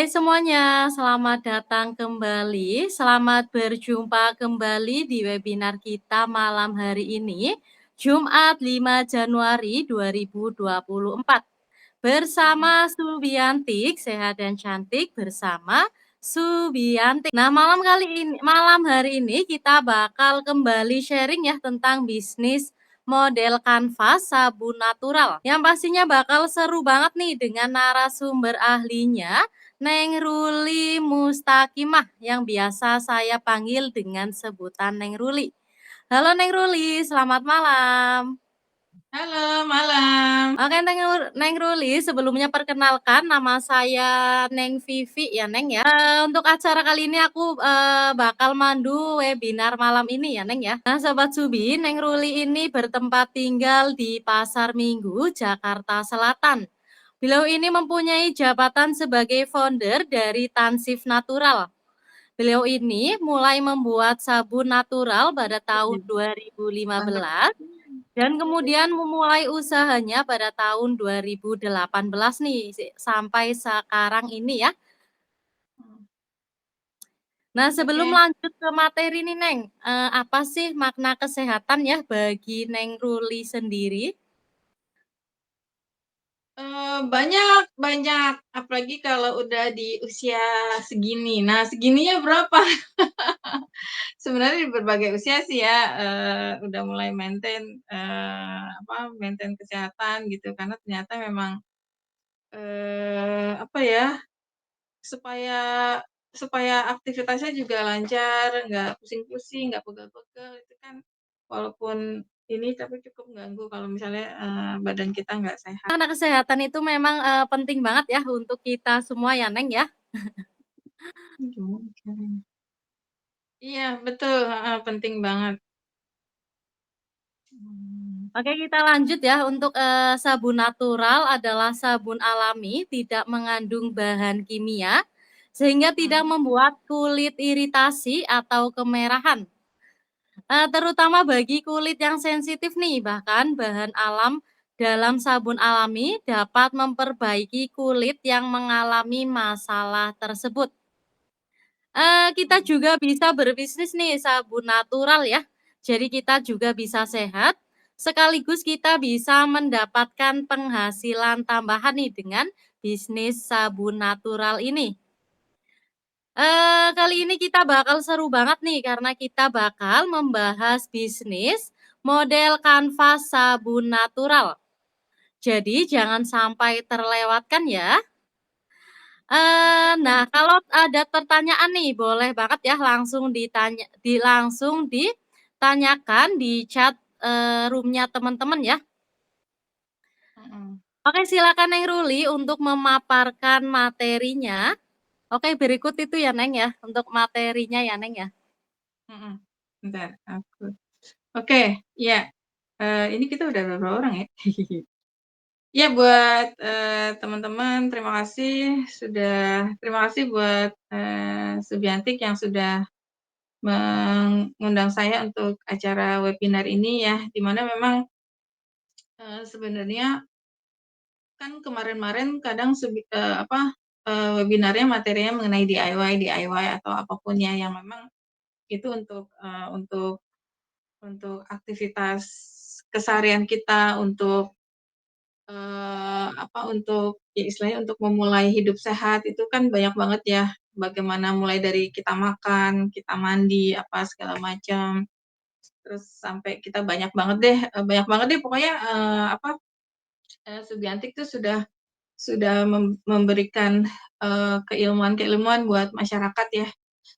Hai semuanya, selamat datang kembali. Selamat berjumpa kembali di webinar kita malam hari ini, Jumat 5 Januari 2024. Mhm. Bersama Subiantik, sehat dan cantik bersama Subiantik. Nah, malam hari ini kita bakal kembali sharing ya tentang bisnis model kanvas sabun natural. Yang pastinya bakal seru banget nih dengan narasumber ahlinya, Neng Ruli Mustakimah yang biasa saya panggil dengan sebutan Neng Ruli. Halo Neng Ruli, selamat malam. Halo, malam. Oke, Neng Ruli, sebelumnya perkenalkan nama saya Neng Vivi ya, Neng ya. Untuk acara kali ini aku bakal mandu webinar malam ini ya, Neng ya. Nah, Sobat Subi, Neng Ruli ini bertempat tinggal di Pasar Minggu, Jakarta Selatan. Beliau ini mempunyai jabatan sebagai founder dari Tansif Natural. Beliau ini mulai membuat sabun natural pada tahun 2015 dan kemudian memulai usahanya pada tahun 2018 nih sampai sekarang ini ya. Nah, sebelum Oke. lanjut ke materi nih Neng, apa sih makna kesehatan ya bagi Neng Ruli sendiri? Banyak banyak, apalagi kalau udah di usia segini. Nah, segininya berapa? Sebenarnya di berbagai usia sih ya, udah mulai maintain kesehatan gitu, karena ternyata memang, apa ya, supaya supaya aktivitasnya juga lancar, nggak pusing-pusing, nggak pegel-pegel, itu kan walaupun ini tapi cukup ganggu kalau misalnya, badan kita nggak sehat. Karena kesehatan itu memang penting banget ya untuk kita semua ya Neng ya. Gimana caranya? Iya betul, heeh, penting banget. Mmm. Oke, kita lanjut ya. Untuk sabun natural adalah sabun alami, tidak mengandung bahan kimia, sehingga tidak Mhm. membuat kulit iritasi atau kemerahan. Terutama bagi kulit yang sensitif nih, bahkan bahan alam dalam sabun alami dapat memperbaiki kulit yang mengalami masalah tersebut. Kita Mhm. juga bisa berbisnis nih sabun natural ya. Jadi kita juga bisa sehat, sekaligus kita bisa mendapatkan penghasilan tambahan nih dengan bisnis sabun natural ini. Kali ini kita bakal seru banget nih karena kita bakal membahas bisnis model kanvas sabun natural. Jadi jangan sampai terlewatkan ya. Nah, kalau ada pertanyaan nih, boleh banget ya langsung ditanyakan di chat, room-nya teman-teman ya. Mhm. Oke, silakan Neng Ruli untuk memaparkan materinya. Oke, berikut itu ya Neng ya, untuk materinya ya Neng ya. Mhm. Bentar aku oke, iya, ini kita udah berapa orang ya? Iya buat, teman-teman terima kasih buat, Subiantik yang sudah mengundang saya untuk acara webinar ini ya, di mana memang, sebenarnya kan kemarin-marin kadang webinarnya materinya mengenai DIY atau apapun ya yang memang itu untuk aktivitas keseharian kita, untuk ya istilahnya untuk memulai hidup sehat itu kan banyak banget ya, bagaimana mulai dari kita makan, kita mandi, apa segala macam, terus sampai kita banyak banget deh pokoknya, Subiantik tuh sudah memberikan, keilmuan-keilmuan buat masyarakat ya.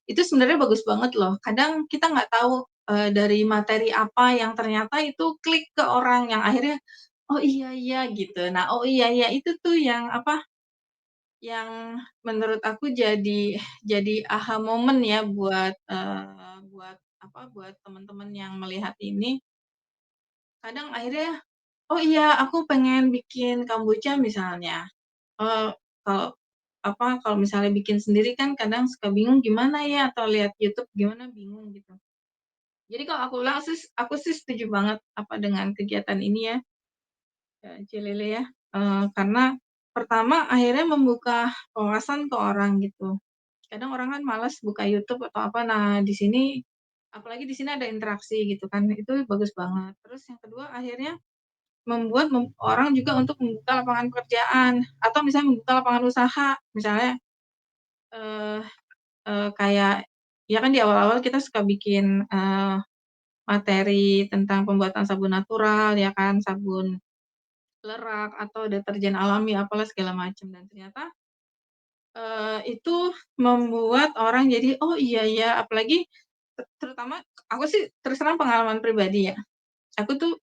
Itu sebenarnya bagus banget loh. Kadang kita nggak tahu, dari materi apa yang ternyata itu klik ke orang yang akhirnya, "Oh iya iya," gitu. Nah, "Oh iya iya," itu tuh yang menurut aku jadi aha moment ya buat teman-teman yang melihat ini. Kadang akhirnya, "Oh iya, aku pengen bikin kombucha," misalnya. Eee, kalau kalau misalnya bikin sendiri kan kadang suka bingung gimana ya, atau lihat YouTube gimana bingung gitu. Jadi kalau aku sih setuju banget dengan kegiatan ini ya, Cilele ya, karena pertama akhirnya membuka wawasan ke orang gitu. Kadang orang kan malas buka YouTube atau apa, nah di sini apalagi di sini ada interaksi gitu kan, itu bagus banget. Terus yang kedua akhirnya membuat orang juga untuk membuka lapangan pekerjaan atau misalnya membuka lapangan usaha. Misalnya, eee kayak ya kan di awal-awal kita suka bikin, materi tentang pembuatan sabun natural ya kan, sabun lerak atau deterjen alami apalah segala macam dan ternyata, itu membuat orang jadi, "Oh iya ya," apalagi terutama aku sih terus terang pengalaman pribadi ya, aku tuh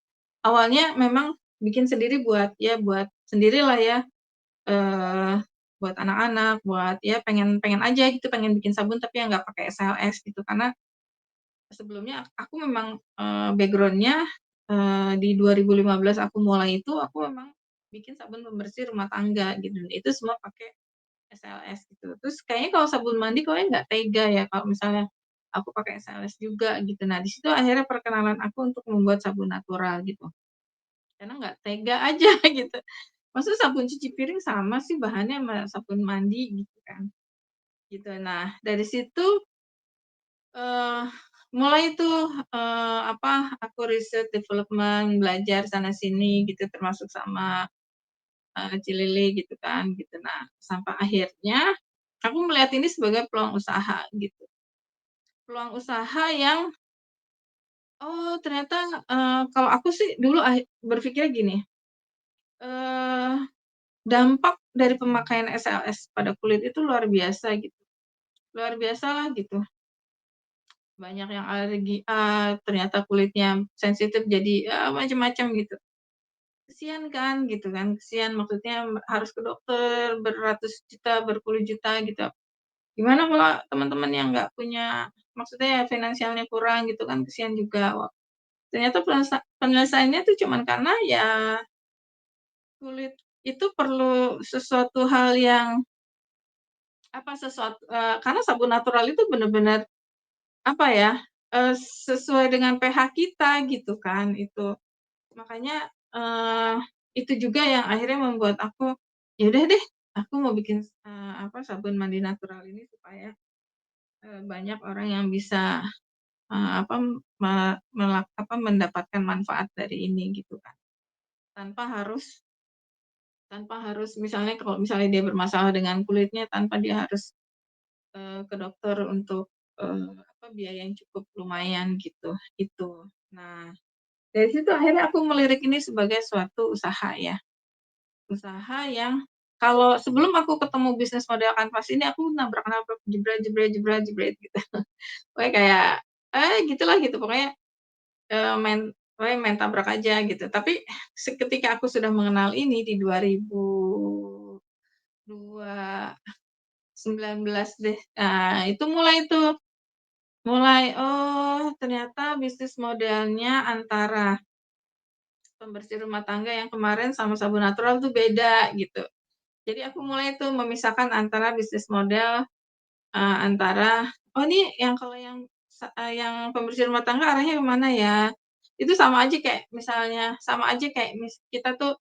awalnya memang bikin sendiri buat ya buat sendirilah ya, eee, buat anak-anak, buat ya pengen pengen aja gitu, pengen bikin sabun tapi yang nggak pakai SLS gitu. Karena sebelumnya aku memang, background-nya, di 2015 aku mulai itu, aku memang bikin sabun pembersih rumah tangga gitu, dan itu semua pakai SLS gitu. Terus kayaknya kalau sabun mandi kayaknya nggak tega ya kalau misalnya aku pakai SLS juga gitu. Nah, di situ akhirnya perkenalan aku untuk membuat sabun natural gitu, karena nggak tega aja gitu. Masa sabun cuci piring sama sih bahannya sama sabun mandi gitu kan, gitu. Nah, dari situ Eee, mulai tuh, apa, aku riset development, belajar sana sini gitu, termasuk sama, Cilili gitu kan, gitu. Nah, sampai akhirnya aku melihat ini sebagai peluang usaha gitu. Peluang usaha yang, oh ternyata, kalau aku sih dulu berpikirnya gini, eee, dampak dari pemakaian SLS pada kulit itu luar biasa gitu, luar biasalah gitu. Banyak yang alergi A, ternyata kulitnya sensitif jadi, ya macem-macem gitu. Kasihan kan, gitu kan, kasihan maksudnya harus ke dokter beratus juta, berpuluh juta gitu. Gimana kalau teman-teman yang nggak punya maksudnya ya finansialnya kurang gitu kan, kasihan juga. Ternyata penyelesaiannya tuh cuman karena ya kulit itu perlu sesuatu hal yang apa, karena sabun natural itu bener-bener apa ya, sesuai dengan pH kita gitu kan, itu. Makanya, itu juga yang akhirnya membuat aku, ya udah deh, aku mau bikin, apa, sabun mandi natural ini supaya, banyak orang yang bisa, apa, mendapatkan manfaat dari ini gitu kan. Tanpa harus tanpa harus misalnya kalau misalnya dia bermasalah dengan kulitnya tanpa dia harus, ke dokter untuk, apa, biaya yang cukup lumayan gitu, itu. Nah, dari situ akhirnya aku melirik ini sebagai suatu usaha ya. Usaha yang kalau sebelum aku ketemu bisnis model kanvas ini, aku nabrak-nabrak, jebret gitu. Pokoknya kayak, gitulah gitu, pokoknya, pokoknya main tabrak aja gitu. Tapi seketika aku sudah mengenal ini di 2019 deh, nah itu mulai tuh, oh ternyata bisnis modelnya antara pembersih rumah tangga yang kemarin sama sabun natural tuh beda gitu. Jadi aku mulai tuh memisahkan antara bisnis model, antara, "Oh ini yang kalau yang pembersih rumah tangga arahnya ke mana ya?" Itu sama aja kayak misalnya sama aja kayak kita tuh,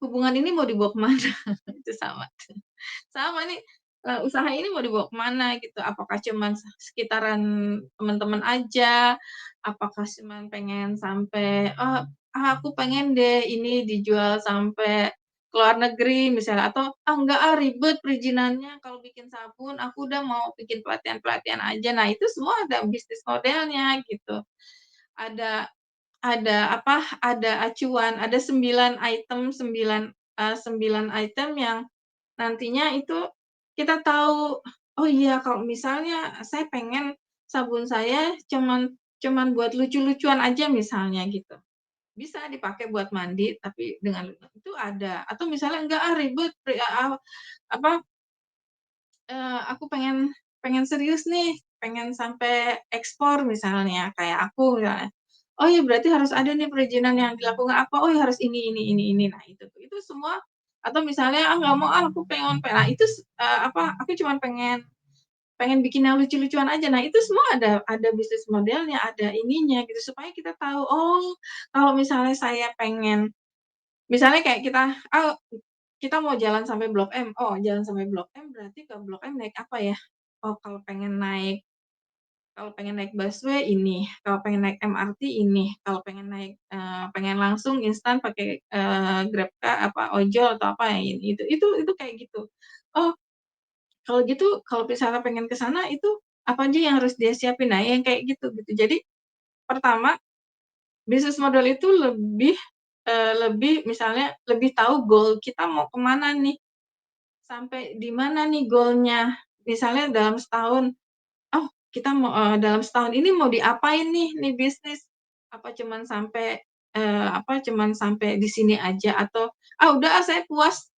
hubungan ini mau dibawa ke mana, itu sama tuh. Sama nih, usaha ini mau dibawa ke mana gitu, apakah cuman sekitaran teman-teman aja, apakah cuman pengen sampai, aku pengen deh ini dijual sampai ke luar negeri misalnya atau, enggak ribet perizinannya kalau bikin sabun, aku udah mau bikin pelatihan-pelatihan aja." Nah itu semua ada bisnis modelnya gitu. Ada apa, ada acuan, ada 9 item yang nantinya itu kita tahu, oh iya kalau misalnya saya pengen sabun saya cuman cuman buat lucu-lucuan aja misalnya gitu. Bisa dipakai buat mandi tapi dengan itu ada, atau misalnya enggak ribet apa, aku pengen pengen serius nih, pengen sampai ekspor misalnya kayak aku misalnya. Oh ya berarti harus ada nih perizinan yang dilakukan apa, oh ya harus ini. Nah itu semua atau misalnya, nggak mau aku pengen nah itu apa, aku cuman pengen pengen bikin yang lucu-lucuan aja. Nah itu semua ada bisnis modelnya, ada ininya gitu supaya kita tahu, oh kalau misalnya saya pengen misalnya kayak kita, oh kita mau jalan sampai Blok M, oh jalan sampai Blok M berarti ke Blok M naik apa ya? Oh kalau pengen naik busway ini, kalau pengen naik MRT ini, kalau pengen naik, pengen langsung instan pakai, GrabCar apa ojol atau apa ya ini itu kayak gitu. Oh kalau gitu kalau misalnya pengen ke sana itu apa aja yang harus dia siapin? Nah yang kayak gitu. Jadi pertama bisnis model itu lebih misalnya lebih tahu goal kita mau ke mana nih, sampai di mana nih goal-nya. Misalnya dalam setahun, oh kita mau dalam setahun ini mau diapain nih bisnis? Apa cuman sampai di sini aja atau, "Ah udah ah saya puas,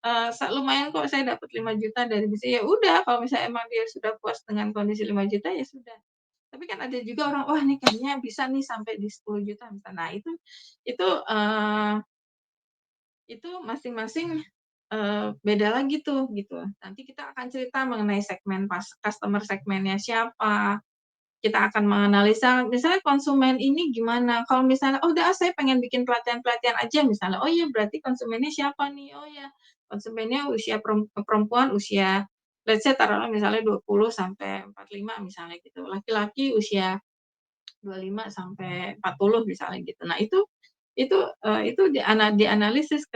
lumayan kok saya dapat 5 juta dari bisnis." Ya udah kalau misalnya emang dia sudah puas dengan kondisi 5 juta ya sudah. Tapi kan ada juga orang, "Wah nih kayaknya bisa nih sampai di 10 juta misal. Nah itu, eee, itu masing-masing, beda lagi tuh gitu. Nanti kita akan cerita mengenai customer segmennya siapa, kita akan menganalisa misalnya konsumen ini gimana, kalau misalnya, "Oh udah ah saya pengen bikin pelatihan-pelatihan aja," misalnya, "Oh iya berarti konsumennya siapa nih?" "Oh ya konsumennya usia perempuan usia" let's say taruhlah misalnya 20 sampai 45 misalnya gitu, laki-laki usia 25 sampai 40 misalnya gitu. Nah itu dianalisis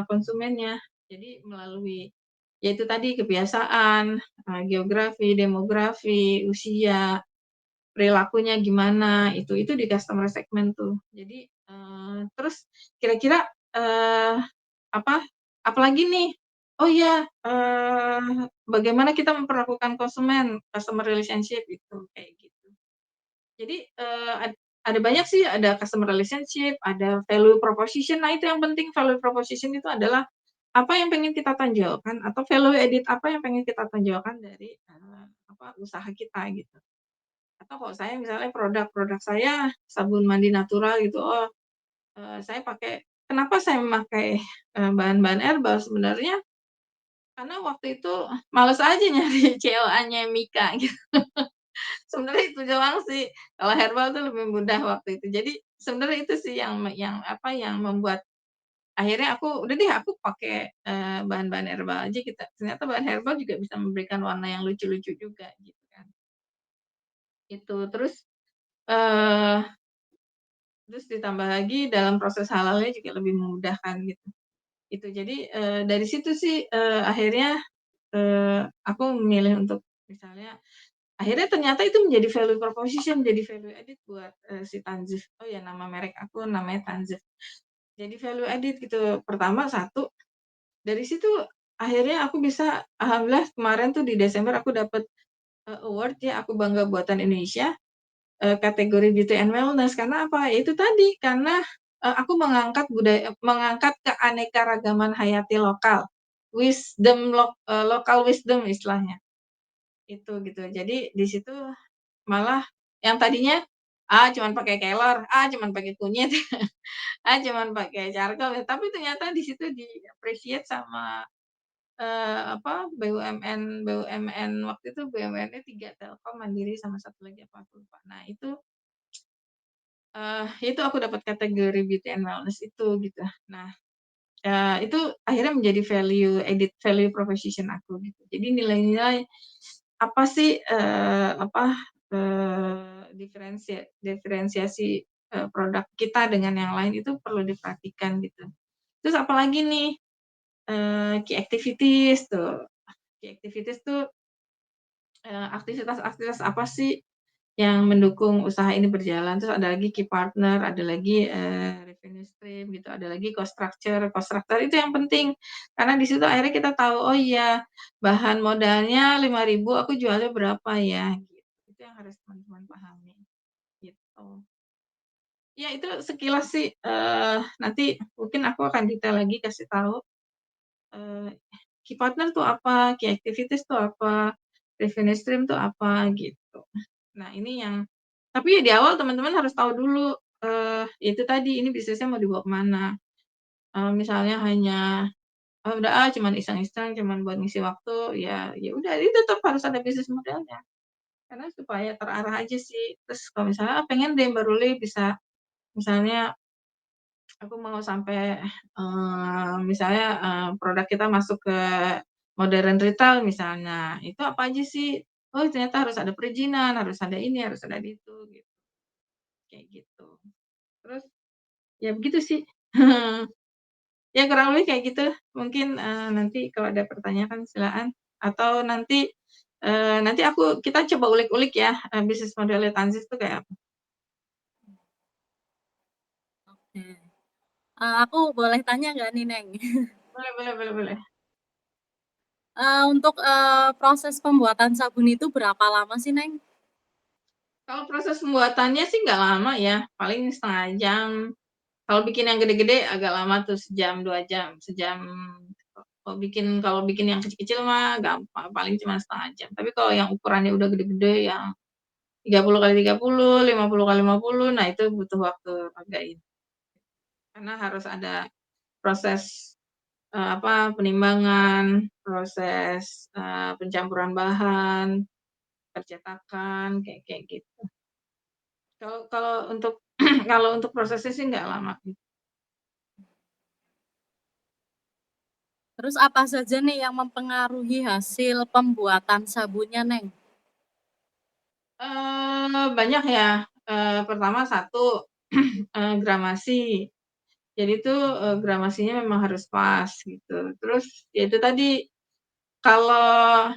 konsumennya. Jadi melalui ya itu tadi kebiasaan, geografi, demografi, usia, perilakunya gimana, itu di customer segment tuh. Jadi, terus kira-kira, apa, apalagi nih? Oh iya, bagaimana kita memperlakukan konsumen, customer relationship itu, kayak gitu. Jadi, ada banyak sih, ada customer relationship, ada value proposition. Nah, itu yang penting value proposition itu adalah apa yang pengen kita tonjolkan atau value added apa yang pengen kita tonjolkan dari, usaha kita gitu. Atau kalau saya misalnya produk saya sabun mandi natural gitu, oh, saya pakai kenapa saya memakai, bahan-bahan herbal sebenarnya karena waktu itu males aja nyari COA-nya Mika gitu. Sebenarnya itu doang sih, kalau herbal tuh lebih mudah waktu itu. Jadi sebenarnya itu sih yang membuat akhirnya udah deh aku pakai, bahan-bahan herbal aja kita ternyata bahan herbal juga bisa memberikan warna yang lucu-lucu juga gitu kan. Itu, eee, terus ditambah lagi dalam proses halalnya juga lebih memudahkan gitu. Itu jadi, dari situ sih, akhirnya, aku memilih untuk misalnya akhirnya ternyata itu menjadi value proposition, jadi value added buat, si Tanzif. Oh ya nama merek aku namanya Tanzif. Jadi value added gitu. Pertama satu, dari situ akhirnya aku bisa alhamdulillah kemarin tuh di Desember aku dapet, award ya, Aku Bangga Buatan Indonesia, kategori beauty and wellness. Karena apa? Ya itu tadi, karena, aku mengangkat keanekaragaman hayati lokal, lokal wisdom istilahnya, itu gitu. Jadi di situ malah yang tadinya, cuman pakai kelor, cuman pakai kunyit, cuman pakai charcoal, tapi ternyata di situ di-appreciate sama, BUMN waktu itu BUMN-nya 3, Telkom, Mandiri, sama satu lagi apa aku lupa. Nah itu aku dapat kategori beauty and wellness itu gitu. Nah, itu akhirnya menjadi value proposition aku gitu. Jadi nilai-nilai apa sih, diferensiasi, produk kita dengan yang lain itu perlu diperhatikan gitu. Terus apalagi nih, key activities tuh. Key activities tuh, aktivitas-aktivitas apa sih yang mendukung usaha ini berjalan, terus ada lagi key partner, ada lagi, revenue stream gitu, ada lagi cost structure. Cost structure itu yang penting, karena di situ akhirnya kita tahu, oh iya bahan modalnya 5.000 aku jualnya berapa ya, gitu. Itu yang harus teman-teman pahami, gitu. Ya itu sekilas sih, nanti mungkin aku akan detail lagi kasih tahu, eee, key partner tuh apa, key activities tuh apa, revenue stream tuh apa, gitu. Nah ini yang tapi ya di awal teman-teman harus tahu dulu, itu tadi, ini bisnisnya mau dibawa ke mana. Misalnya hanya, udah cuman iseng-iseng, cuman buat ngisi waktu, ya udah, ini tetap harus ada bisnis modelnya. Karena supaya terarah aja sih. Terus kalau misalnya, pengen deh Mbak Ruli bisa misalnya aku mau sampai, misalnya, produk kita masuk ke modern retail misalnya, itu apa aja sih? Oh ternyata harus ada perizinan, harus ada ini, harus ada itu, gitu, kayak gitu. Terus ya begitu sih. Ya kurang lebih kayak gitu. Mungkin, nanti kalau ada pertanyaan silakan, atau nanti kita coba ulik-ulik ya, bisnis modelnya Tanzis itu kayak apa. Oke. Aku boleh tanya nggak nih, Neng? Boleh boleh boleh boleh. Untuk, proses pembuatan sabun itu berapa lama sih, Neng? Kalau proses pembuatannya sih nggak lama ya, paling setengah jam. Kalau bikin yang gede-gede agak lama tuh sejam, 2 jam, sejam. Kalau bikin yang kecil-kecil mah gampang, paling cuma setengah jam. Tapi kalau yang ukurannya udah gede-gede yang 30 kali 30, 50 kali 50, nah itu butuh waktu agak ini. Karena harus ada proses, penimbangan, proses, pencampuran bahan, percetakan, kayak kayak gitu. Kalau kalau untuk kalau untuk prosesnya sih nggak lama. Terus apa saja nih yang mempengaruhi hasil pembuatan sabunnya, Neng? Banyak ya, pertama satu, gramasi. Jadi tuh, gramasinya memang harus pas gitu. Terus ya itu tadi, kalau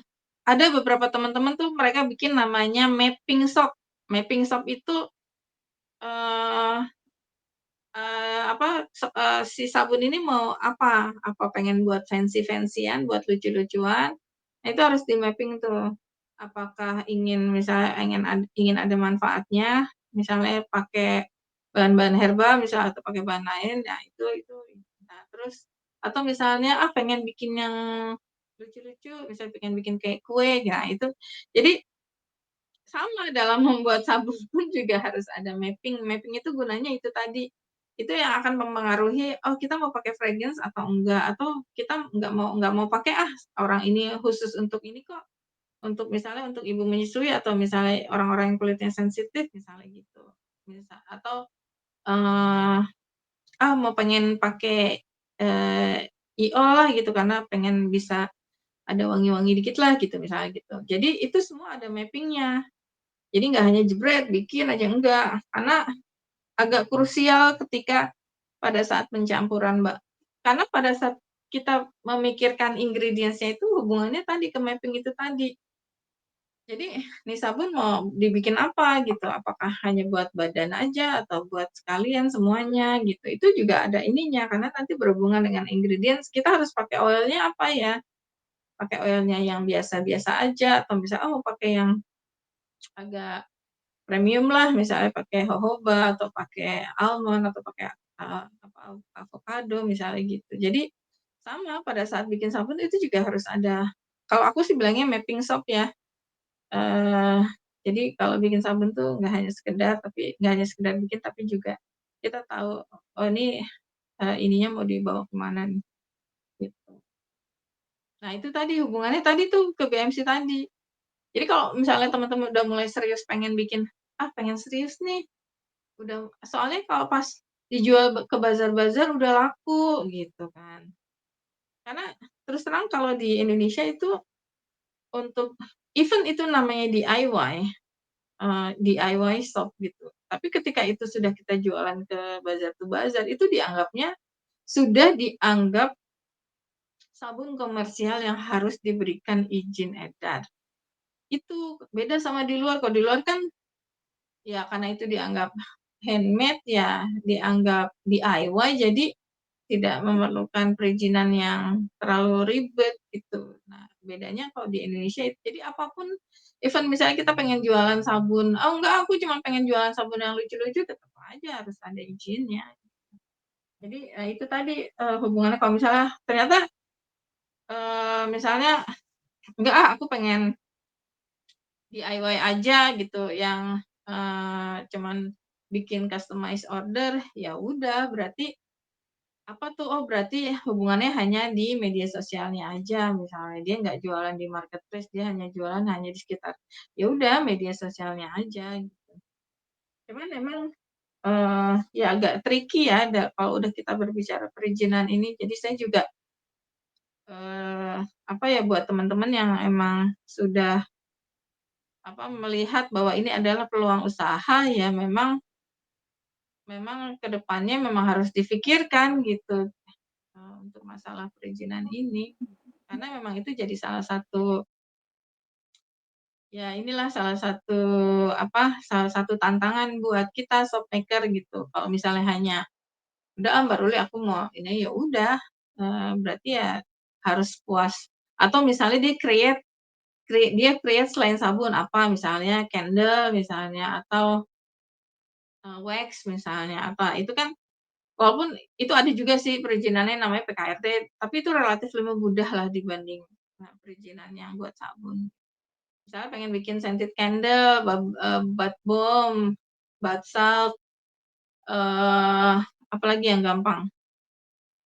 ada beberapa teman-teman tuh mereka bikin namanya mapping soap. Mapping soap itu, eee si sabun ini mau apa, pengen buat fancy-fancy-an, buat lucu-lucuan, nah itu harus di-mapping tuh. Apakah ingin ada manfaatnya, misalnya pakai bahan-bahan herbal misal atau pakai bahan lain, nah itu. Nah terus atau misalnya, pengen bikin yang lucu-lucu, misal pengen bikin kayak kue, nah itu. Jadi sama dalam membuat sabun pun juga harus ada mapping. Mapping itu gunanya itu tadi, itu yang akan mempengaruhi, oh kita mau pakai fragrance atau enggak, atau kita nggak mau pakai, orang ini khusus untuk ini kok, untuk misalnya untuk ibu menyusui atau misalnya orang-orang yang kulitnya sensitif misalnya gitu. Atau, eee, mau pengen pakai, IO lah gitu karena pengen bisa ada wangi-wangi dikit lah gitu misalnya gitu. Jadi itu semua ada mapping-nya. Jadi nggak hanya jebret bikin aja, enggak. Karena agak krusial ketika pada saat pencampuran, Mbak. Karena pada saat kita memikirkan ingredients-nya itu hubungannya tadi ke mapping itu tadi. Jadi, nih sabun mau dibikin apa gitu, apakah hanya buat badan aja atau buat sekalian semuanya gitu. Itu juga ada ininya, karena nanti berhubungan dengan ingredients, kita harus pakai oil-nya apa ya, pakai oil-nya yang biasa-biasa aja atau bisa, mau pakai yang agak premium lah, misalnya pakai jojoba atau pakai almond atau pakai, avocado misalnya gitu. Jadi sama pada saat bikin sabun itu juga harus ada, kalau aku sih bilangnya mapping soap ya. Eee, jadi kalau bikin sabun tuh nggak hanya sekedar bikin, tapi juga kita tahu, oh ini, ininya mau dibawa ke mana nih, gitu. Nah itu tadi hubungannya tadi tuh ke BMC tadi. Jadi kalau misalnya teman-teman udah mulai serius pengen bikin, pengen serius nih. Soalnya kalau pas dijual ke bazar-bazar udah laku gitu kan. Karena terus terang kalau di Indonesia itu untuk even itu namanya DIY, DIY shop gitu. Tapi ketika itu sudah kita jualan ke bazar to bazar, itu sudah dianggap sabun komersial yang harus diberikan izin edar. Itu beda sama di luar, kalau di luar kan ya karena itu dianggap handmade ya, dianggap DIY, jadi tidak memerlukan perizinan yang terlalu ribet gitu. Nah, bedanya kalau di Indonesia jadi apapun, even misalnya kita pengen jualan sabun, "Oh enggak, aku cuma pengen jualan sabun yang lucu-lucu," tetap aja harus ada izinnya. Jadi, itu tadi, hubungannya kalau misalnya ternyata, misalnya, "Enggak aku pengen DIY aja," gitu, yang, cuman bikin customize order, ya udah berarti apa tuh, oh berarti hubungannya hanya di media sosialnya aja, misalnya dia nggak jualan di marketplace, dia hanya di sekitar, ya udah media sosialnya aja gitu. Cuman memang, ya agak tricky ya kalau udah kita berbicara perizinan ini. Jadi saya juga, apa ya, buat teman-teman yang emang sudah, melihat bahwa ini adalah peluang usaha, ya memang ke depannya memang harus difikirkan gitu, untuk masalah perizinan ini. Karena memang itu jadi salah satu, ya inilah salah satu tantangan buat kita shop maker gitu. Kalau misalnya hanya, "Udah ah Mbak Ruli aku mau ini," ya udah, berarti ya harus puas. Atau misalnya dia create selain sabun apa, misalnya candle misalnya atau, wax misalnya, apa, itu kan walaupun itu ada juga sih perizinannya namanya PKRT, tapi itu relatif lebih mudah lah dibanding, perizinan yang buat sabun. Misalnya pengen bikin scented candle, bath bomb, bath salt, apalagi yang gampang?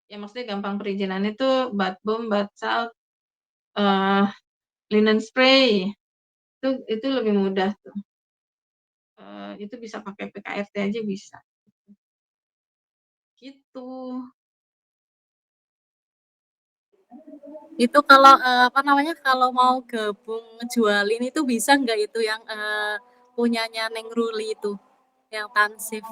Ya maksudnya gampang perizinannya tuh bath bomb, bath salt, eee, linen spray, itu lebih mudah tuh, itu bisa pakai PKRT aja bisa, gitu. Itu kalau, apa namanya, kalau mau gabung ngejualin itu bisa nggak itu yang, punyanya Neng Ruli itu, yang Tansif?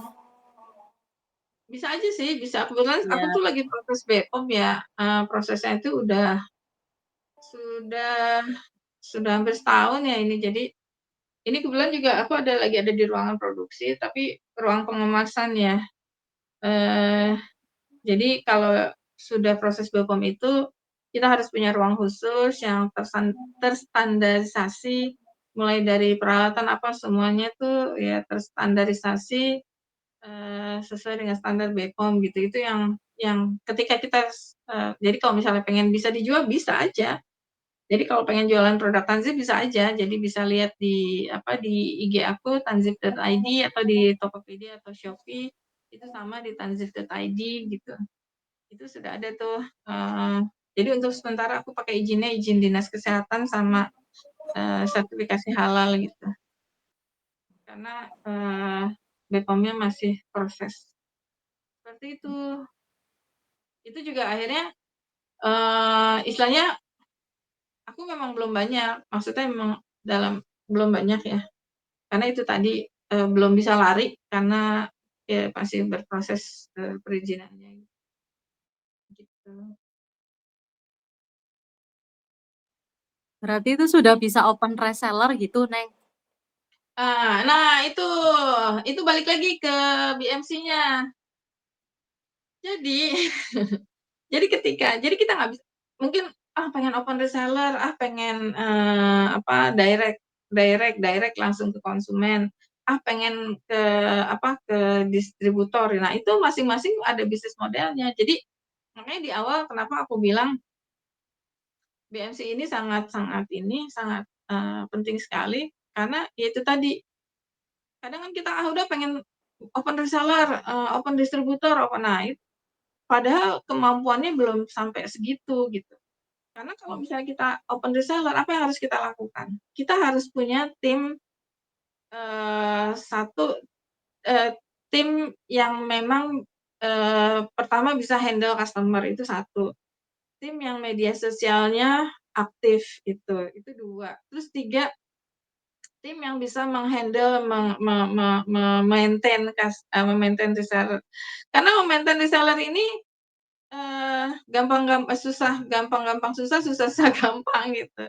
Bisa aja sih, bisa. Kebetulan aku Iya. tuh lagi proses BPOM ya, prosesnya itu sudah sudah hampir setahun ya ini. Jadi, ini kebetulan juga aku lagi ada di ruangan produksi, tapi ruang pengemasan ya. Eee, jadi kalau sudah proses BPOM itu, kita harus punya ruang khusus yang terstandarisasi, mulai dari peralatan apa semuanya tuh ya terstandarisasi, sesuai dengan standar BPOM gitu. Itu yang ketika kita jadi kalau misalnya pengen bisa dijual, bisa aja. Jadi kalau pengen jualan produk Tanzip bisa aja, jadi bisa lihat di IG aku tanzip.id atau di Tokopedia atau Shopee, itu sama di tanzip.id gitu. Itu sudah ada tuh, jadi untuk sementara aku pakai izinnya izin Dinas Kesehatan sama, sertifikasi halal gitu. Karena, BPOM-nya masih proses. Seperti itu. Itu juga akhirnya, istilahnya aku memang belum banyak, maksudnya memang belum banyak ya, karena itu tadi, belum bisa lari karena ya masih berproses, perizinannya gitu. Berarti itu sudah bisa open reseller gitu, Neng? Nah itu balik lagi ke BMC-nya. Jadi jadi kita nggak bisa mungkin, pengen open reseller, pengen, direct direct direct langsung ke konsumen, pengen ke distributor. Nah, itu masing-masing ada bisnis modelnya. Jadi, makanya di awal kenapa aku bilang BMC ini sangat penting sekali, karena ya itu tadi, kadang kan kita, udah pengen open reseller, open distributor, padahal kemampuannya belum sampai segitu, gitu. Karena kalau misalnya kita open reseller, apa yang harus kita lakukan? Kita harus punya tim, satu, tim yang memang, pertama bisa handle customer, itu satu. Tim yang media sosialnya aktif, itu 2. Terus 3, tim yang bisa menghandle me-maintain reseller. Karena me-maintain reseller ini, gampang-gampang susah, susah-susah gampang gitu.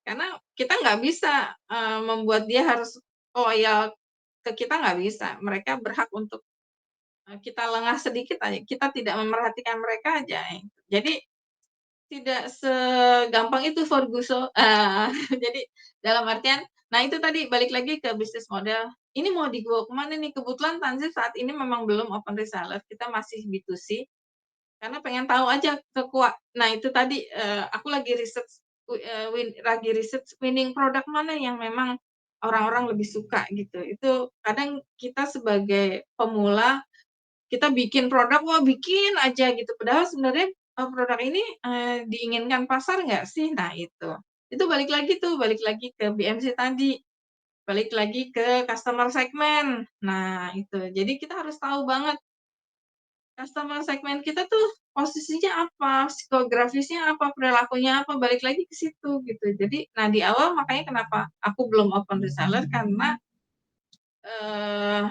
Karena kita nggak bisa, membuat dia harus loyal ke kita, nggak bisa. Mereka berhak untuk, kita lengah sedikit aja, kita tidak memerhatikan mereka aja, jadi tidak segampang itu Forguso, jadi dalam artian, nah itu tadi balik lagi ke bisnis model, ini mau dibawa ke mana nih? Kebetulan Tanzil saat ini memang belum open reseller, kita masih B2C, karena pengen tahu aja nah itu tadi, aku lagi lagi research winning product mana yang memang orang-orang lebih suka gitu. Itu kadang kita sebagai pemula, kita bikin produk, wah bikin aja gitu, padahal sebenarnya, produk ini, diinginkan pasar nggak sih? Nah itu. Itu balik lagi ke BMC tadi. balik lagi ke customer segmen. Nah itu, jadi kita harus tahu banget customer segmen kita tuh posisinya apa, psikografisnya apa, perilakunya apa, balik lagi ke situ gitu. Jadi, nah di awal makanya kenapa aku belum open reseller karena, eee,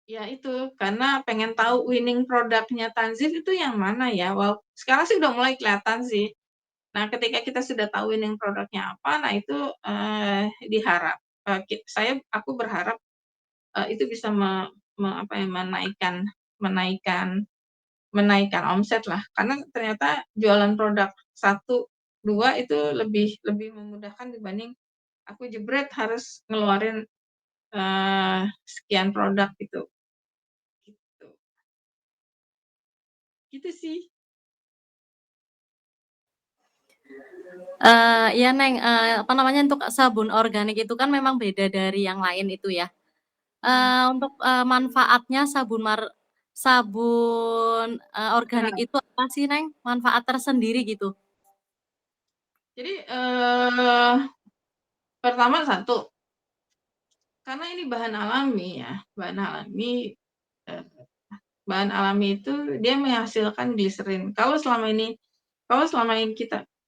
ya itu, karena pengen tahu winning produknya Tanzil itu yang mana ya, sekarang sih udah mulai kelihatan sih. Nah, ketika kita sudah tahu winning produknya apa, nah itu, diharap aku berharap, itu bisa apa ya, menaikkan menaikkan omset lah, karena ternyata jualan produk satu 2 itu lebih lebih memudahkan dibanding aku jebret harus ngeluarin, sekian produk gitu, gitu. Gitu sih. Iya Neng, apa namanya, untuk sabun organik itu kan memang beda dari yang lain itu ya. Mhm, Untuk, manfaatnya sabun, organik benar. itu apa sih Neng? Manfaat tersendiri gitu? Jadi, pertama satu, karena ini bahan alami ya, eee, bahan alami itu dia menghasilkan gliserin. Kalau selama ini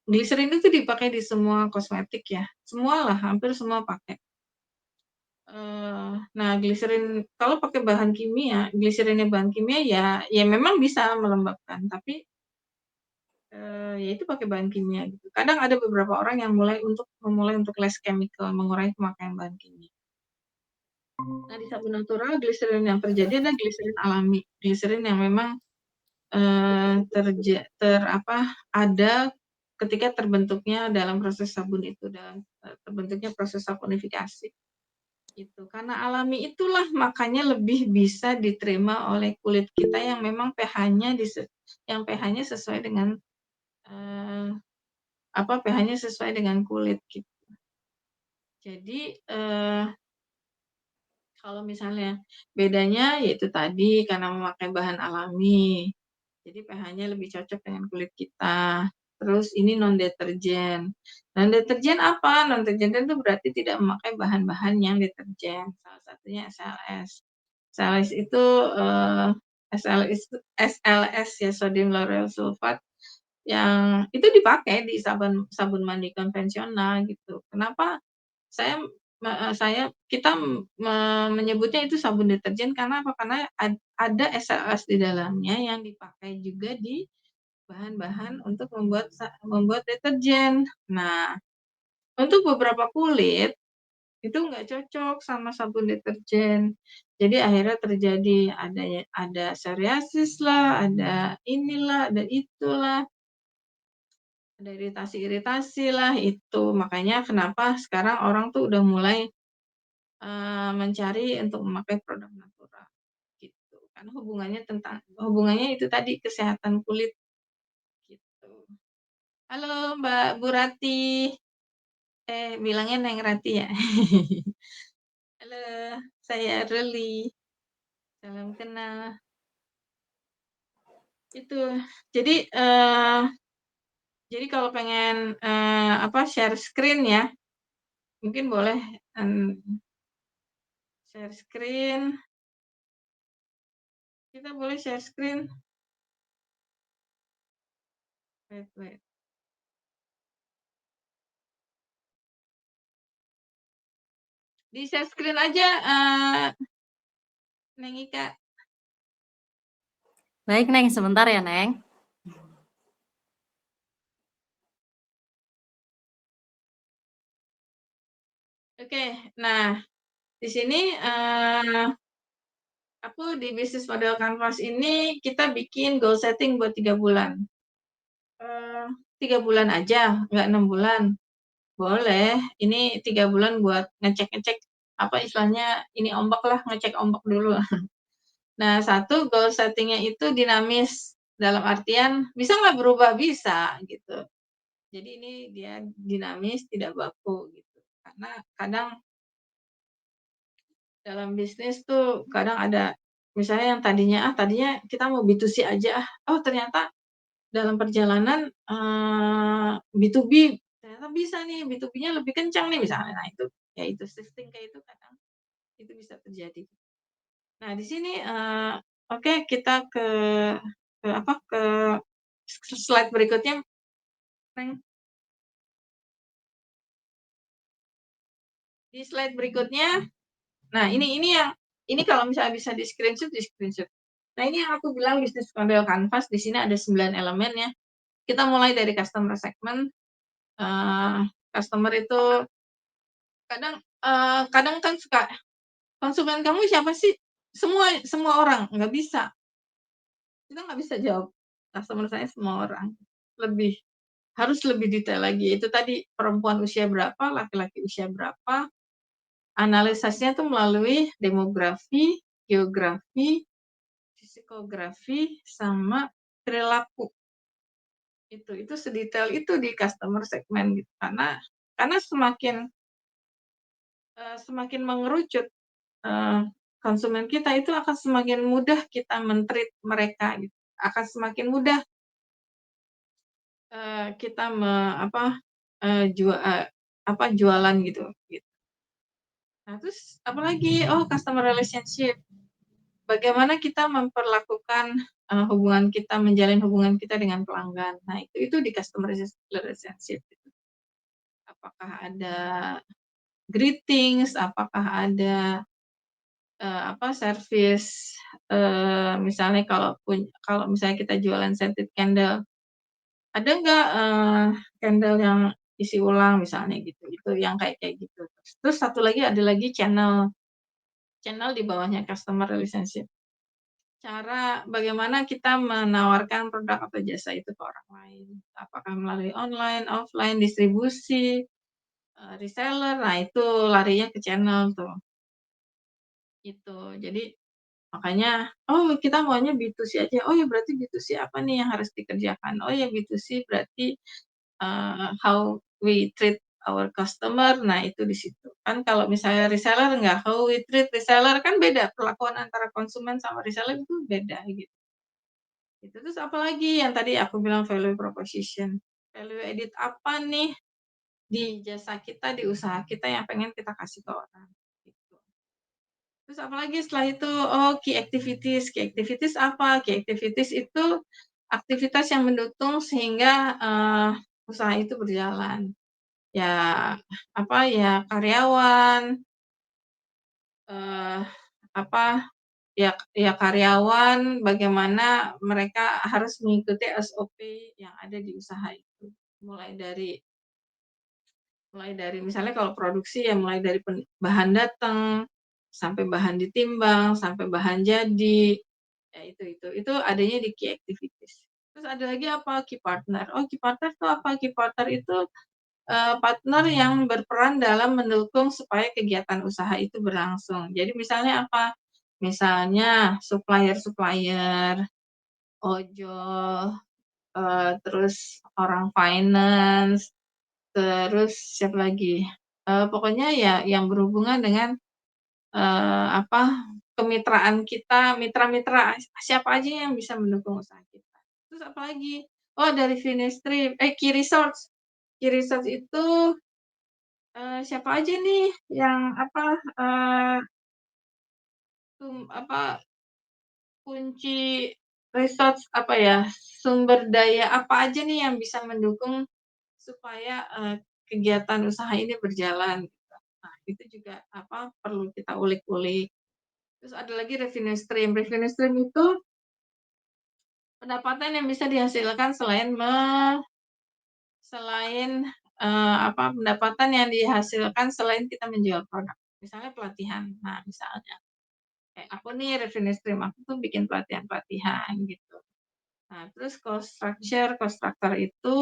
gliserin itu dipakai di semua kosmetik ya, semualah, hampir semua pakai. Nah gliserin kalau pakai bahan kimia, gliserinnya bahan kimia ya memang bisa melembabkan, tapi, ya itu pakai bahan kimia gitu. Kadang ada beberapa orang yang memulai untuk less chemical, mengurangi pemakaian bahan kimia. Nah di sabun natural gliserin yang terjadi adalah gliserin alami, gliserin yang memang, eee, terja ter apa, ada ketika terbentuknya dalam proses sabun itu, terbentuknya proses saponifikasi. Itu, karena alami itulah makanya lebih bisa diterima oleh kulit kita yang memang pH-nya sesuai dengan, eee, pH-nya sesuai dengan kulit gitu. Jadi, kalau misalnya bedanya yaitu tadi karena memakai bahan alami, jadi pH-nya lebih cocok dengan kulit kita. Terus ini non deterjen. Non deterjen apa? Non deterjen itu berarti tidak memakai bahan-bahan yang deterjen, salah satunya SLS. SLS itu, SLS ya, sodium lauryl sulfat, yang itu dipakai di sabun sabun mandi konvensional gitu. Kenapa saya kita menyebutnya itu sabun deterjen karena apa? Karena ada SLS di dalamnya yang dipakai juga di bahan-bahan untuk membuat deterjen. Nah, untuk beberapa kulit itu nggak cocok sama sabun deterjen. Jadi akhirnya terjadi ada psoriasis lah, ada inilah, ada itulah, ada iritasi-iritasi lah, itu. Makanya kenapa sekarang orang tuh udah mulai, mencari untuk memakai produk natural, gitu. Karena hubungannya itu tadi, kesehatan kulit, gitu. Halo Mbak Bu Rati, bilangnya Neng Rati ya? Halo, saya Ruli, salam kenal. Itu, jadi, kalau pengen, share screen ya, mungkin boleh, share screen, kita boleh share screen. Wait wait, di-share screen aja, Neng Ika. Baik Neng, sebentar ya Neng. Oke, nah di sini, aku di bisnis model Canvas ini kita bikin goal setting buat 3 bulan. 3 bulan aja, nggak 6 bulan? Boleh, ini 3 bulan buat ngecek-ngecek, apa istilahnya, ini ombak lah, ngecek ombak dulu. Nah, satu goal setting-nya itu dinamis, dalam artian bisa nggak berubah? Bisa, gitu. Jadi ini dia dinamis, tidak baku, gitu. Karena kadang dalam bisnis tuh kadang ada, misalnya yang tadinya kita mau B2C aja oh ternyata dalam perjalanan, B2B ternyata bisa nih, B2B-nya lebih kencang nih misalnya, nah itu ya itu shifting ke itu kadang itu bisa terjadi. Nah di sini, oke kita ke apa, ke slide berikutnya, Neng. Di slide berikutnya, nah ini kalau misalnya bisa di-screenshot, di-screenshot. Nah ini yang aku bilang bisnis model Canvas, di sini ada 9 elemen ya. Kita mulai dari customer segment, customer itu kadang kan suka, "Konsumen kamu siapa sih?" Semua orang, nggak bisa. Kita nggak bisa jawab, customer saya semua orang. Harus lebih detail lagi. Itu tadi perempuan usia berapa, laki-laki usia berapa, analisisnya tuh melalui demografi, geografi, psikografi, sama perilaku. Itu sedetail itu di customer segment gitu. Karena semakin mengerucut konsumen kita, itu akan semakin mudah kita men-treat mereka gitu. Akan semakin mudah kita jualan gitu. Nah, terus apalagi, customer relationship. Bagaimana kita memperlakukan hubungan kita, menjalin hubungan kita dengan pelanggan. Nah, itu di customer relationship. Apakah ada greetings, apakah ada service, misalnya kalau misalnya kita jualan scented candle, ada nggak candle yang isi ulang misalnya gitu, itu yang kayak gitu. Terus satu lagi ada lagi channel di bawahnya customer relationship. Cara bagaimana kita menawarkan produk atau jasa itu ke orang lain, apakah melalui online, offline, distribusi, reseller, nah itu larinya ke channel tuh. Itu. Jadi makanya, kita maunya B2C aja. Oh ya berarti B2C apa nih yang harus dikerjakan? Oh ya B2C berarti how we treat our customer. Nah, itu di situ. Kan kalau misalnya reseller enggak, how we treat reseller kan beda. Perlakuan antara konsumen sama reseller itu beda gitu. Terus apalagi yang tadi aku bilang value proposition. Value added apa nih di jasa kita, di usaha kita yang pengen kita kasih ke orang. Gitu. Terus apalagi setelah itu, key activities. Key activities apa? Key activities itu aktivitas yang mendukung sehingga usaha itu berjalan. Ya karyawan, karyawan bagaimana mereka harus mengikuti SOP yang ada di usaha itu. Mulai dari misalnya kalau produksi ya mulai dari bahan datang, sampai bahan ditimbang, sampai bahan jadi, ya itu adanya di key activities. Terus ada lagi apa? Key partner. Key partner itu apa? Key partner itu partner yang berperan dalam mendukung supaya kegiatan usaha itu berlangsung. Jadi misalnya apa? Misalnya supplier, ojol, terus orang finance, terus siapa lagi? Pokoknya ya yang berhubungan dengan kemitraan kita, mitra-mitra siapa aja yang bisa mendukung usaha kita. Terus apalagi? Dari Finestream, Key Research. Key Research itu siapa aja nih yang kunci research sumber daya apa aja nih yang bisa mendukung supaya kegiatan usaha ini berjalan gitu. Nah, itu juga perlu kita ulik-ulik. Terus ada lagi revenue stream. Revenue stream itu pendapatan yang bisa dihasilkan pendapatan yang dihasilkan selain kita menjual produk. Misalnya pelatihan. Nah, misalnya kayak aku nih revenue stream aku tuh bikin pelatihan-pelatihan gitu. Nah, terus cost structure itu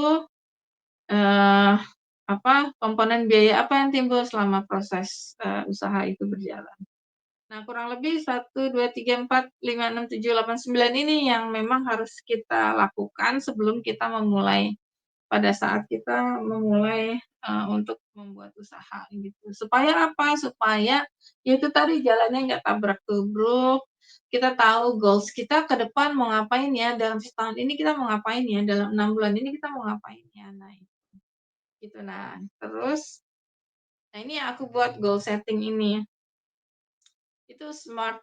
komponen biaya apa yang timbul selama proses usaha itu berjalan. Nah, kurang lebih 1, 2, 3, 4, 5, 6, 7, 8, 9 ini yang memang harus kita lakukan sebelum kita memulai, pada saat kita memulai untuk membuat usaha gitu. Supaya apa? Supaya itu tadi jalannya nggak tabrak-tubruk, kita tahu goals kita ke depan mau ngapain ya, dalam setahun ini kita mau ngapain ya, dalam 6 bulan ini kita mau ngapain ya. Nah, gitu. Nah, terus Nah, ini yang aku buat goal setting ini. Itu SMART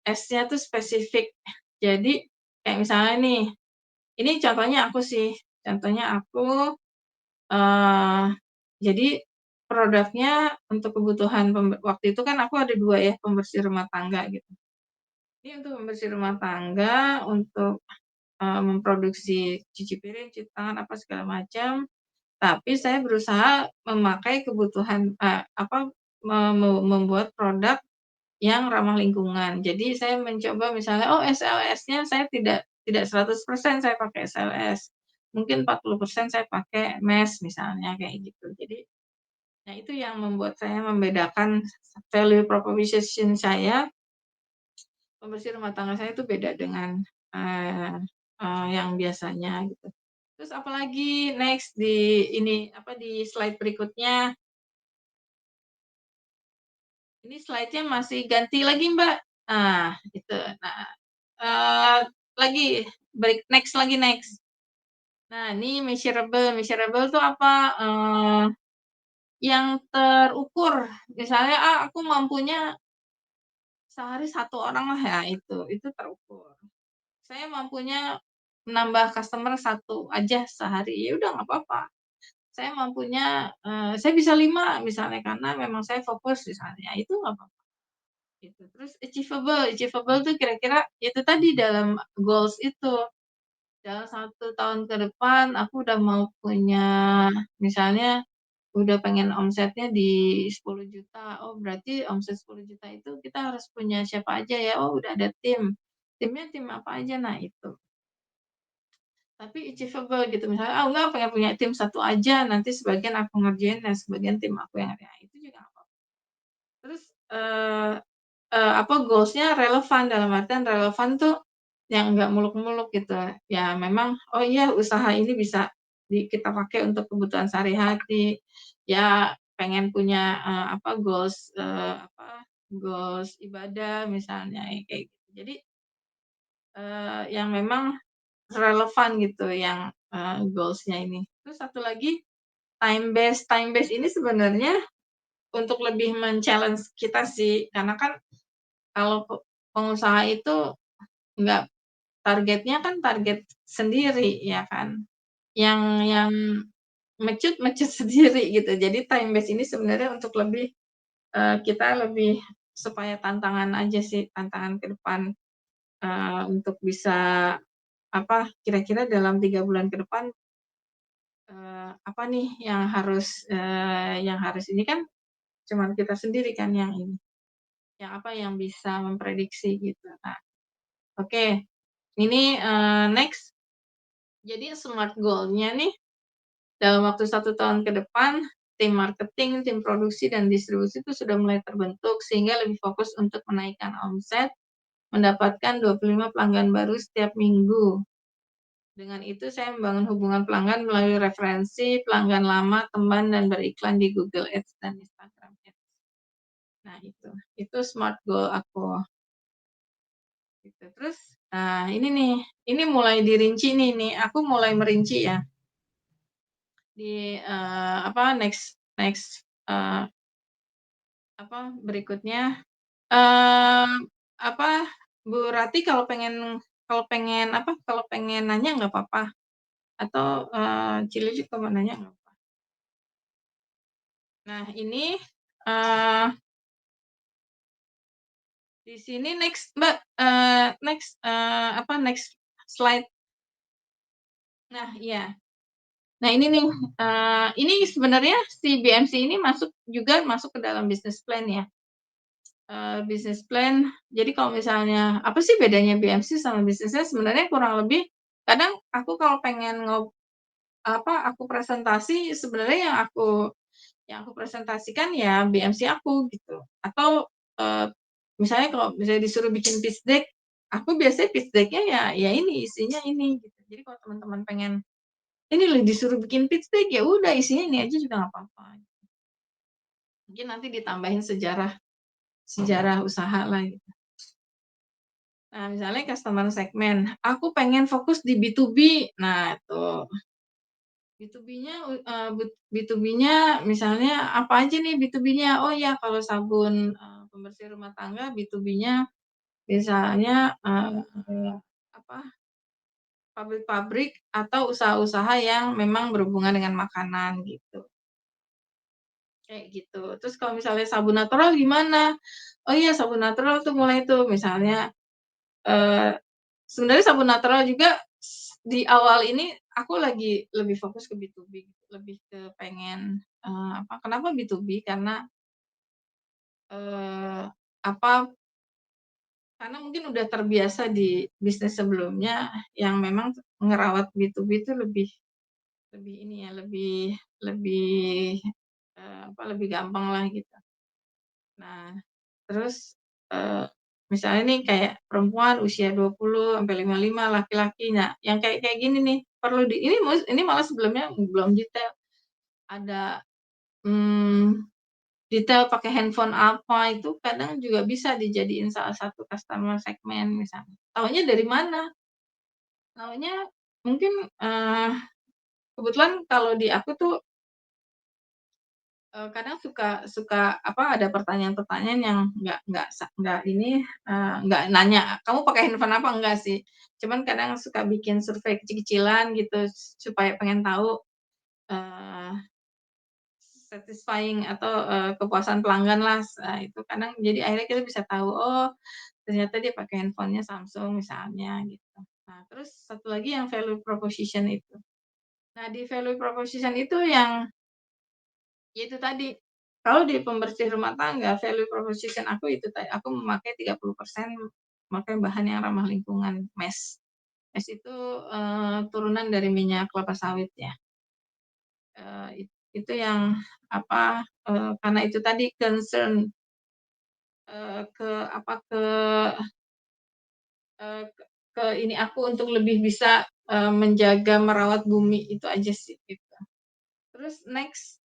S-nya tuh spesifik. Jadi kayak misalnya nih, ini contohnya aku sih, contohnya aku, eee, jadi produknya untuk kebutuhan waktu itu kan aku ada 2 ya, pembersih rumah tangga gitu. Ini untuk pembersih rumah tangga, untuk, memproduksi cuci piring, cuci tangan, apa segala macam, tapi saya berusaha memakai kebutuhan, membuat produk yang ramah lingkungan. Jadi saya mencoba misalnya, oh SLS-nya saya tidak 100% saya pakai SLS, mungkin 40% saya pakai MES misalnya kayak gitu. Jadi, nah itu yang membuat saya membedakan value proposition saya, pembersih rumah tangga saya itu beda dengan, eee eee, yang biasanya gitu. Terus apalagi next di ini, di slide berikutnya, ini slide-nya masih ganti lagi Mbak. Nah itu. Nah, Eee, lagi next lagi, next. Nah, ini measurable. Measurable tuh apa, yang terukur. Misalnya, aku mampunya sehari 1 orang lah ya, itu terukur. Saya mampunya menambah customer 1 aja sehari, ya udah nggak apa-apa. Saya mampunya, saya bisa 5 misalnya karena memang saya fokus misalnya, itu nggak apa-apa, gitu. Terus achievable. Achievable tuh kira-kira itu tadi dalam goals itu. Dalam 1 tahun ke depan aku udah mau punya misalnya udah pengen omsetnya di 10 juta. Oh berarti omset 10 juta itu kita harus punya siapa aja ya, oh udah ada tim. Timnya tim apa aja, nah itu. Tapi achievable gitu misalnya, enggak pengen punya tim 1 aja, nanti sebagian aku ngerjain dan sebagian tim aku yang ngerjain, itu juga nggak apa-apa. Terus, eee goals-nya relevan, dalam artian relevan tuh yang nggak muluk-muluk gitu. Ya memang, oh iya usaha ini bisa kita pakai untuk kebutuhan sehari-hari. Ya pengen punya, goals ibadah misalnya, ya kayak gitu. Jadi, yang memang relevan gitu yang, goals-nya ini. Terus satu lagi time base. Time base ini sebenarnya untuk lebih men-challenge kita sih, karena kan kalau pengusaha itu nggak targetnya kan target sendiri ya kan, yang mecut sendiri gitu. Jadi time base ini sebenarnya untuk lebih, kita lebih supaya tantangan aja sih, tantangan ke depan, untuk bisa kira-kira dalam 3 bulan ke depan, apa nih yang harus ini kan cuman kita sendiri kan yang ini, yang bisa memprediksi gitu. Nah, oke. Ini, next. Jadi SMART goal-nya nih, dalam waktu 1 tahun ke depan, tim marketing, tim produksi, dan distribusi itu sudah mulai terbentuk, sehingga lebih fokus untuk menaikkan omset, mendapatkan 25 pelanggan baru setiap minggu. Dengan itu saya membangun hubungan pelanggan melalui referensi, pelanggan lama, teman, dan beriklan di Google Ads dan Instagram Ads. Nah itu SMART goal aku, gitu. Terus, nah ini nih, ini mulai dirinci nih, aku mulai merinci ya. Di, next next, berikutnya, eee, apa, Bu Rati kalau pengen nanya nggak apa-apa, atau, Cilili kalau mau nanya nggak apa. Nah ini, eee, di sini next Mbak, next slide. Nah iya. Nah ini nih, ini sebenarnya si BMC ini masuk ke dalam business plan ya. Business plan, jadi kalau misalnya apa sih bedanya BMC sama bisnisnya sebenarnya kurang lebih kadang aku kalau pengen aku presentasi sebenarnya yang aku presentasikan ya BMC aku gitu. Atau, misalnya kalau misalnya disuruh bikin pitch deck, aku biasanya pitch deck-nya ya ini, isinya ini gitu. Jadi kalau teman-teman pengen, "Ini loh disuruh bikin pitch deck," ya udah isinya ini aja juga nggak apa-apa. Mungkin nanti ditambahin sejarah sejarah usaha lah gitu. Nah, misalnya customer segmen, aku pengen fokus di B2B. Nah, tuh, B2B-nya, B2B-nya misalnya apa aja nih B2B-nya? Oh ya kalau sabun, pembersih rumah tangga B2B-nya misalnya, apa, pabrik-pabrik atau usaha-usaha yang memang berhubungan dengan makanan gitu, kayak gitu. Terus kalau misalnya sabun natural gimana? Oh iya sabun natural tuh mulai tuh misalnya, eee, sebenarnya sabun natural juga di awal ini aku lagi lebih fokus ke B2B, lebih ke pengen, apa, kenapa B2B? Karena, eee, apa, karena mungkin udah terbiasa di bisnis sebelumnya yang memang ngerawat B2B itu lebih lebih ini ya, lebih lebih, apa, lebih gampang lah gitu. Nah, terus, eee, misalnya nih kayak perempuan usia 20 sampai 55, laki-laki. Nah, yang kayak kayak gini nih, perlu di ini malah sebelumnya belum detail, ada, mmm, detail pakai handphone apa, itu kadang juga bisa dijadiin salah satu customer segmen misalnya. Taunya dari mana? Taunya mungkin, kebetulan kalau di aku tuh kadang suka suka apa, ada pertanyaan-pertanyaan yang nggak ini, nggak nanya, "Kamu pakai handphone apa?" Enggak sih. Cuman kadang suka bikin survei kecil-kecilan gitu, supaya pengen tahu, eee, satisfying atau, kepuasan pelanggan lah, itu kadang jadi akhirnya kita bisa tahu, oh ternyata dia pakai handphonenya Samsung misalnya gitu. Nah terus satu lagi yang value proposition itu. Nah di value proposition itu yang ya itu tadi, kalau di pembersih rumah tangga value proposition aku itu aku memakai 30% memakai bahan yang ramah lingkungan, MES. MES itu, turunan dari minyak kelapa sawit ya, itu yang apa, karena itu tadi concern, ke apa, eee, ke ini aku untuk lebih bisa, menjaga merawat bumi itu aja sih gitu. Terus next,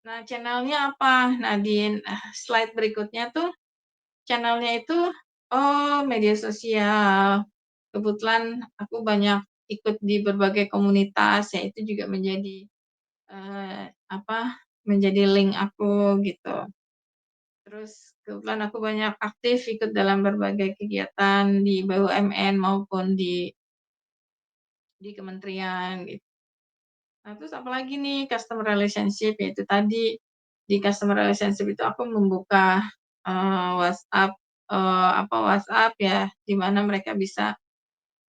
nah channel-nya apa? Nah di, slide berikutnya tuh channel-nya itu, oh media sosial. Kebetulan aku banyak ikut di berbagai komunitas, ya itu juga menjadi, apa, menjadi link aku gitu. Terus kebetulan aku banyak aktif ikut dalam berbagai kegiatan di BUMN maupun di kementerian gitu. Nah terus apalagi nih customer relationship, yaitu tadi, di customer relationship itu aku membuka, WhatsApp, WhatsApp ya, di mana mereka bisa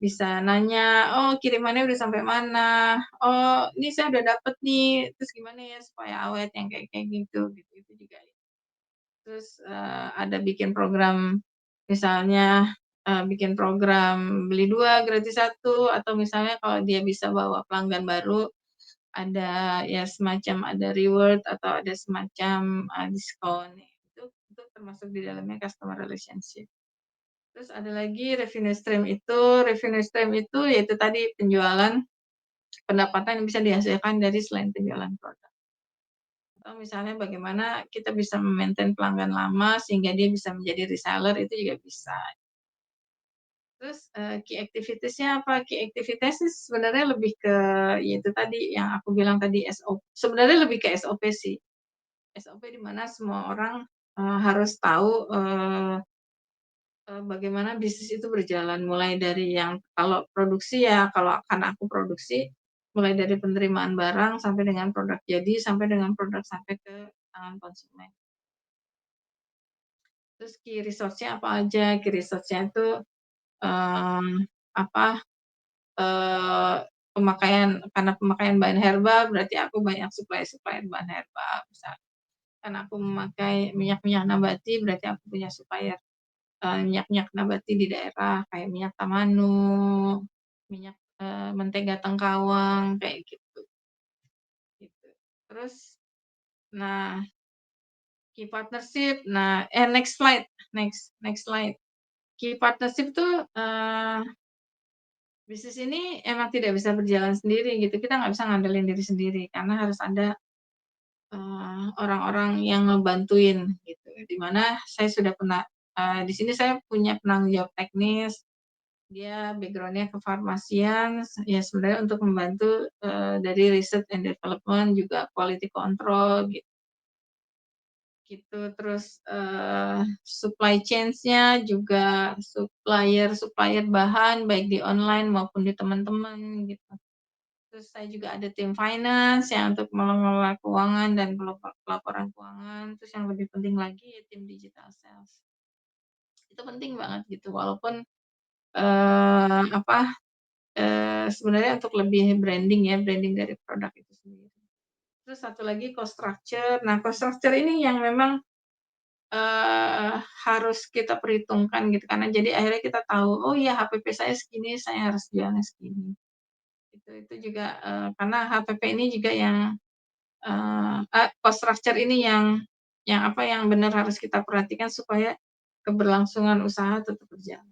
bisa nanya, "Oh kirimannya udah sampai mana? Oh ini saya udah dapet nih, terus gimana ya supaya awet?" Yang kayak kayak gitu, gitu juga. Terus, ada bikin program misalnya, bikin program beli 2 gratis satu atau misalnya kalau dia bisa bawa pelanggan baru, ada ya semacam ada reward atau ada semacam, diskon. Itu termasuk di dalamnya customer relationship. Terus ada lagi revenue stream itu yaitu tadi penjualan, pendapatan yang bisa dihasilkan dari selain penjualan produk. Atau misalnya bagaimana kita bisa me-maintain pelanggan lama sehingga dia bisa menjadi reseller itu juga bisa. Terus, key activities-nya apa? Key activities sih sebenarnya lebih ke ya itu tadi yang aku bilang tadi sebenarnya lebih ke SOP sih. SOP di mana semua orang, harus tahu, bagaimana bisnis itu berjalan, mulai dari yang kalau produksi ya kalau karena aku produksi, mulai dari penerimaan barang sampai dengan produk jadi, sampai dengan produk sampai ke tangan konsumen. Terus key resource-nya apa aja, key resource-nya itu, mmm, apa, eee, karena pemakaian bahan herbal berarti aku banyak supplier-supplier bahan herbal misal, karena aku memakai minyak-minyak nabati berarti aku punya supplier, minyak-minyak nabati di daerah kayak minyak tamanu, minyak, mentega tengkawang kayak gitu, gitu. Terus, nah key partnership, next slide, next slide. Key partnership tuh, bisnis ini emang tidak bisa berjalan sendiri gitu, kita nggak bisa ngandelin diri sendiri karena harus ada, orang-orang yang ngebantuin gitu, di mana saya sudah pernah di sini saya punya penanggung jawab teknis, Dia background-nya kefarmasian, ya sebenarnya untuk membantu, dari research and development, juga quality control gitu. Terus, supply chains-nya juga supplier bahan baik di online maupun di teman-teman gitu. Terus saya juga ada tim finance yang untuk mengelola keuangan dan pelaporan keuangan, terus yang lebih penting lagi tim digital sales. Itu penting banget gitu walaupun, apa, sebenarnya untuk lebih branding dari produk itu sendiri. Terus satu lagi cost structure. Nah, cost structure ini yang memang, harus kita perhitungkan gitu karena jadi akhirnya kita tahu, "Oh iya HPP saya segini, saya harus jualnya segini." Itu juga, karena HPP ini juga yang, cost structure ini yang benar harus kita perhatikan supaya keberlangsungan usaha tetap berjalan.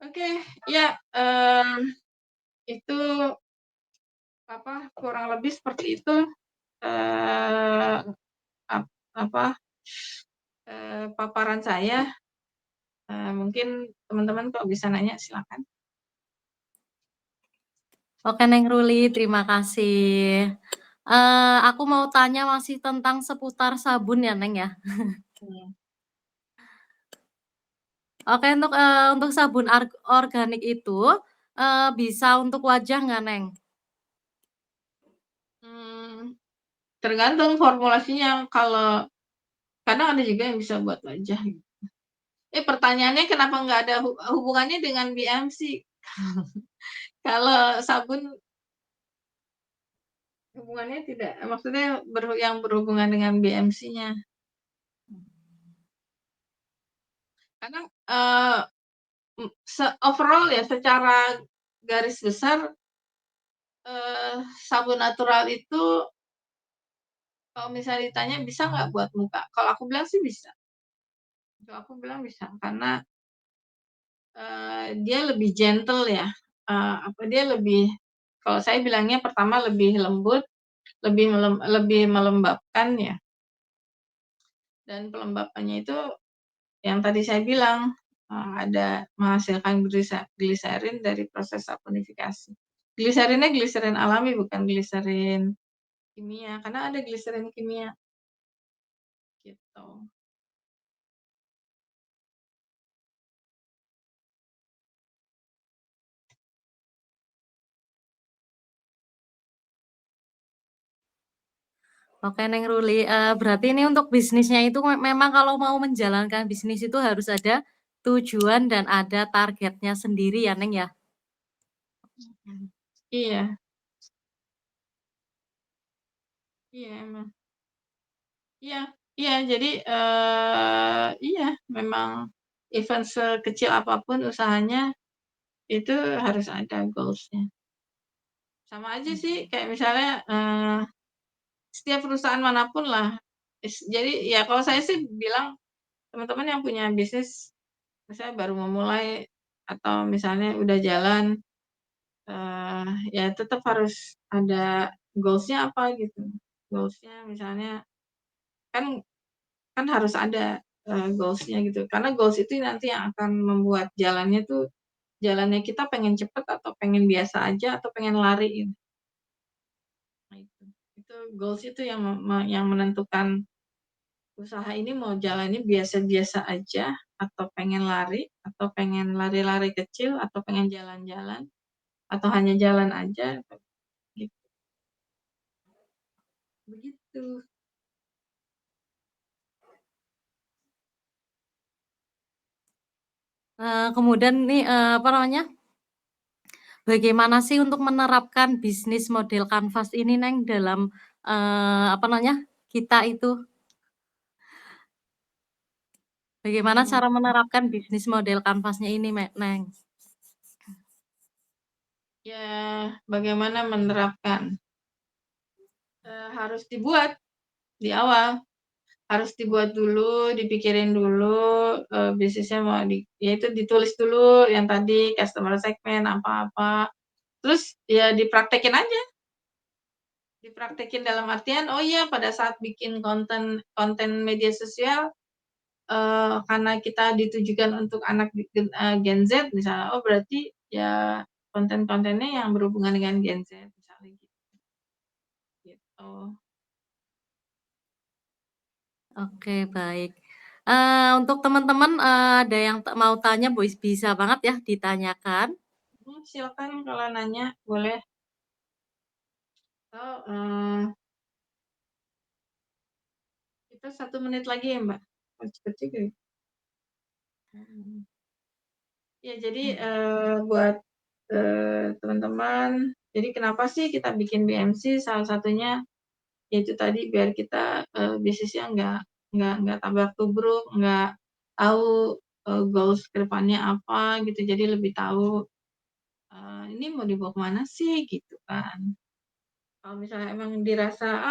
Oke, ya, itu kurang lebih seperti itu, eee, ap apa, paparan saya, mungkin teman-teman kalau bisa nanya silakan. Oke Neng Ruli, terima kasih. Aku mau tanya masih tentang seputar sabun ya Neng ya? Hmm. Oke untuk sabun organik itu, bisa untuk wajah nggak Neng? Mmm, tergantung formulasinya, kalau kadang ada juga yang bisa buat wajah. Pertanyaannya kenapa nggak ada hubungannya dengan BMC? Kalau sabun hubungannya tidak, maksudnya yang berhubungan dengan BMC-nya. Karena, overall ya secara garis besar, sabun natural itu kalau misalnya ditanya bisa nggak buat muka? Kalau aku bilang sih bisa. Kalau aku bilang bisa karena, dia lebih gentle ya, dia lebih, kalau saya bilangnya pertama lebih lembut, lebih melembabkan ya, dan pelembapannya itu yang tadi saya bilang, ada menghasilkan gliserin dari proses saponifikasi. Gliserinnya gliserin alami bukan gliserin kimia, karena ada gliserin kimia, gitu. Oke Neng Ruli, berarti ini untuk bisnisnya itu memang kalau mau menjalankan bisnis itu harus ada tujuan dan ada targetnya sendiri ya Neng ya? Iya, iya emang. Iya, iya jadi, iya memang event sekecil apapun usahanya itu harus ada goals-nya. Sama aja sih kayak misalnya, setiap perusahaan manapun lah, jadi ya kalau saya sih bilang teman-teman yang punya bisnis misalnya baru memulai atau misalnya udah jalan, ya tetap harus ada goals-nya apa gitu. Goals-nya misalnya kan kan harus ada, goals-nya gitu, karena goals itu nanti yang akan membuat jalannya kita pengen cepet atau pengen biasa aja atau pengen lari gitu. Nah itu goals itu yang menentukan usaha ini mau jalannya biasa-biasa aja atau pengen lari, atau pengen lari-lari kecil, atau pengen jalan-jalan, atau hanya jalan aja, gitu, begitu. Kemudian nih, apa namanya, bagaimana sih untuk menerapkan bisnis model kanvas ini Neng dalam, apa namanya, kita itu? Bagaimana Mmm, cara menerapkan bisnis model kanvasnya ini Neng? ya bagaimana menerapkan? Harus dibuat di awal, harus dibuat dulu, dipikirin dulu, bisnisnya mau ya itu ditulis dulu yang tadi customer segment apa-apa, terus ya dipraktekin aja. Dipraktekin dalam artian, oh iya pada saat bikin konten konten media sosial, karena kita ditujukan untuk anak Gen Z misalnya, oh berarti ya konten-kontennya yang berhubungan dengan Gen Z misalnya gitu. Oke, baik. Untuk teman-teman, ada yang mau tanya bisa banget ya ditanyakan. Silakan kalau nanya boleh. Oh, kita 1 menit lagi ya, Mbak? Oh, cepet juga ya. Ya jadi, buat, teman-teman, jadi kenapa sih kita bikin BMC, salah satunya yaitu tadi biar kita, bisnisnya nggak tabrak tubruk, nggak tahu, goals ke depannya apa gitu, jadi lebih tahu, ini mau dibawa ke mana sih gitu kan. Kalau misalnya emang dirasa,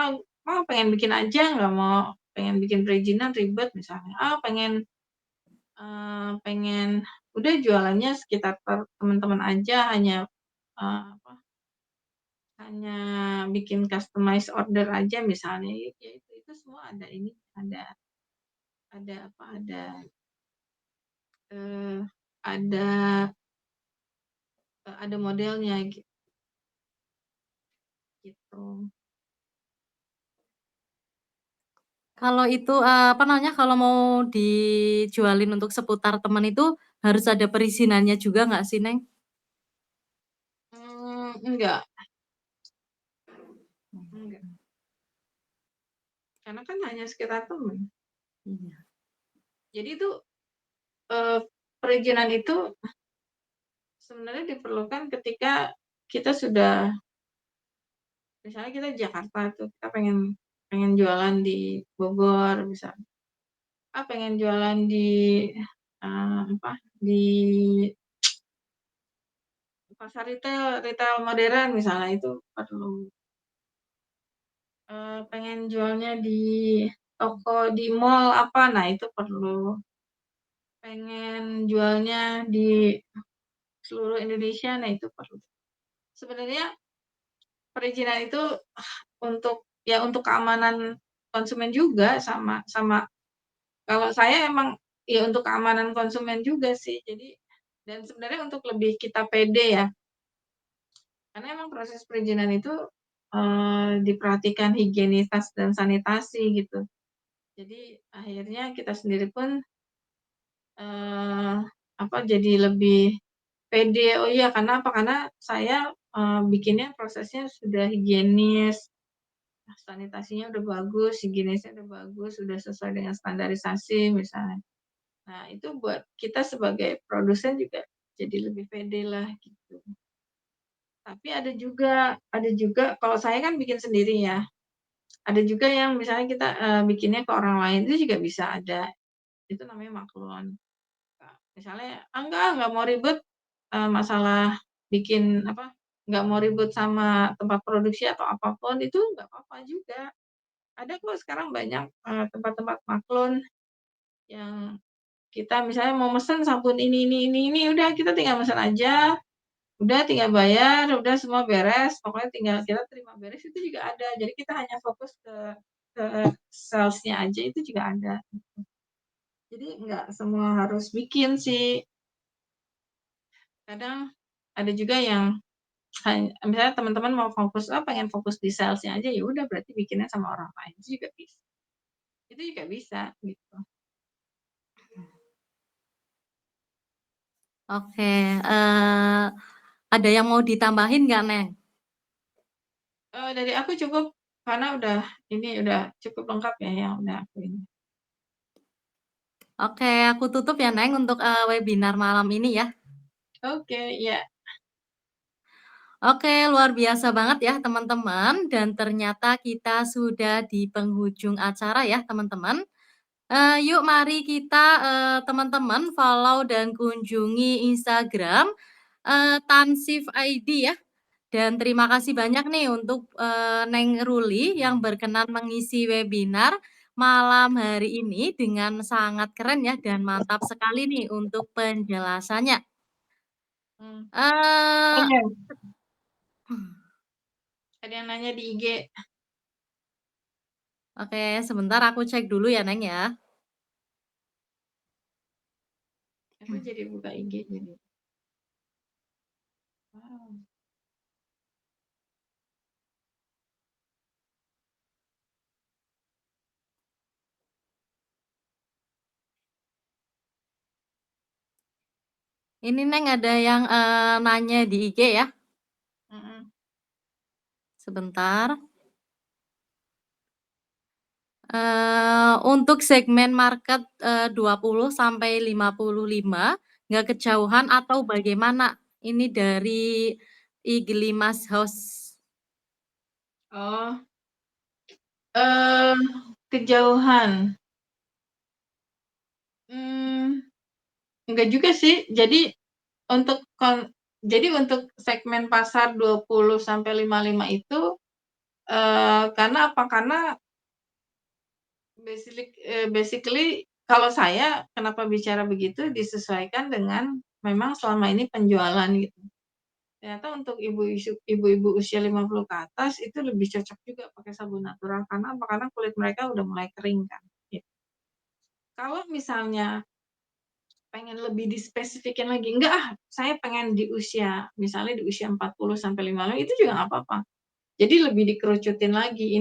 pengen bikin aja nggak mau pengen bikin perizinan ribet misalnya, pengen, pengen udah jualannya sekitar teman-teman aja hanya, apa, hanya bikin customize order aja misalnya, ya itu semua ada ini, ada apa, eee, ada, ada modelnya gitu. Kalau itu, apa namanya, kalau mau dijualin untuk seputar teman itu harus ada perizinannya juga nggak sih, Neng? Enggak enggak, karena kan hanya sekitar teman. Iya. Jadi itu, eee, perizinan itu sebenarnya diperlukan ketika kita sudah misalnya kita di Jakarta tuh, kita pengen pengen jualan di Bogor misalnya, pengen jualan di, apa, di pasar retail retail modern misalnya itu perlu, pengen jualnya di toko di mall apa, nah itu perlu, pengen jualnya di seluruh Indonesia, nah itu perlu. Sebenarnya perizinan itu untuk ya untuk keamanan konsumen juga sama sama kalau saya emang ya untuk keamanan konsumen juga sih. Jadi dan sebenarnya untuk lebih kita pede ya, karena emang proses perizinan itu, diperhatikan higienitas dan sanitasi gitu. Jadi akhirnya kita sendiri pun, eee, jadi lebih pede, oh iya karena apa, karena saya, bikinnya prosesnya sudah higienis, sanitasinya udah bagus, higienisnya udah bagus, udah sesuai dengan standarisasi misalnya. Nah itu buat kita sebagai produsen juga jadi lebih pede lah gitu. Tapi ada juga kalau saya kan bikin sendiri ya, ada juga yang misalnya kita, bikinnya ke orang lain itu juga bisa ada, itu namanya maklun. Misalnya, nggak mau ribet, masalah bikin apa, nggak mau ribet sama tempat produksi atau apapun itu nggak apa-apa juga. Ada kok sekarang banyak, tempat-tempat maklun yang kita misalnya mau mesen sabun ini, udah kita tinggal mesen aja, udah tinggal bayar, udah semua beres, pokoknya tinggal kita terima beres itu juga ada. Jadi kita hanya fokus ke sales-nya aja itu juga ada. Jadi nggak semua harus bikin sih. Kadang ada juga yang misalnya teman-teman mau fokus, pengen fokus di sales-nya aja, ya udah berarti bikinnya sama orang lain, itu juga bisa. Itu juga bisa gitu. Oke, ada yang mau ditambahin nggak, Neng? Dari aku cukup, karena udah cukup lengkap ya yang udah aku ini. Oke, aku tutup ya, Neng, untuk, webinar malam ini ya. Oke, ya. Oke, luar biasa banget ya teman-teman, dan ternyata kita sudah di penghujung acara ya teman-teman. Yuk mari kita, teman-teman follow dan kunjungi Instagram, Tansif ID ya. Dan terima kasih banyak nih untuk, Neng Ruli yang berkenan mengisi webinar malam hari ini dengan sangat keren ya dan mantap sekali nih untuk penjelasannya. Mmm, Eee ada ada yang nanya di IG. Oke, sebentar aku cek dulu ya, Neng, ya. Aku jadi buka IG jadi. Wow. Ini Neng ada yang nanya di IG ya. Mm-mm. Sebentar. Untuk segmen market 20 sampai 55 nggak kejauhan atau bagaimana? Ini dari Igelimas House. Oh, eh kejauhan. Hmm, enggak juga sih. Untuk jadi untuk segmen pasar 20 sampai 55 itu karena apa? Karena basically kalau saya kenapa bicara begitu disesuaikan dengan memang selama ini penjualan gitu. Ternyata untuk ibu-ibu usia 50 ke atas itu lebih cocok juga pakai sabun natural karena apa? Karena kulit mereka udah mulai kering kan. Gitu. Kalau misalnya pengen lebih dispesifikin lagi, enggak saya pengen di usia misalnya di usia 40 sampai 55 itu juga nggak apa-apa. Jadi lebih dikerucutin lagi. Eh,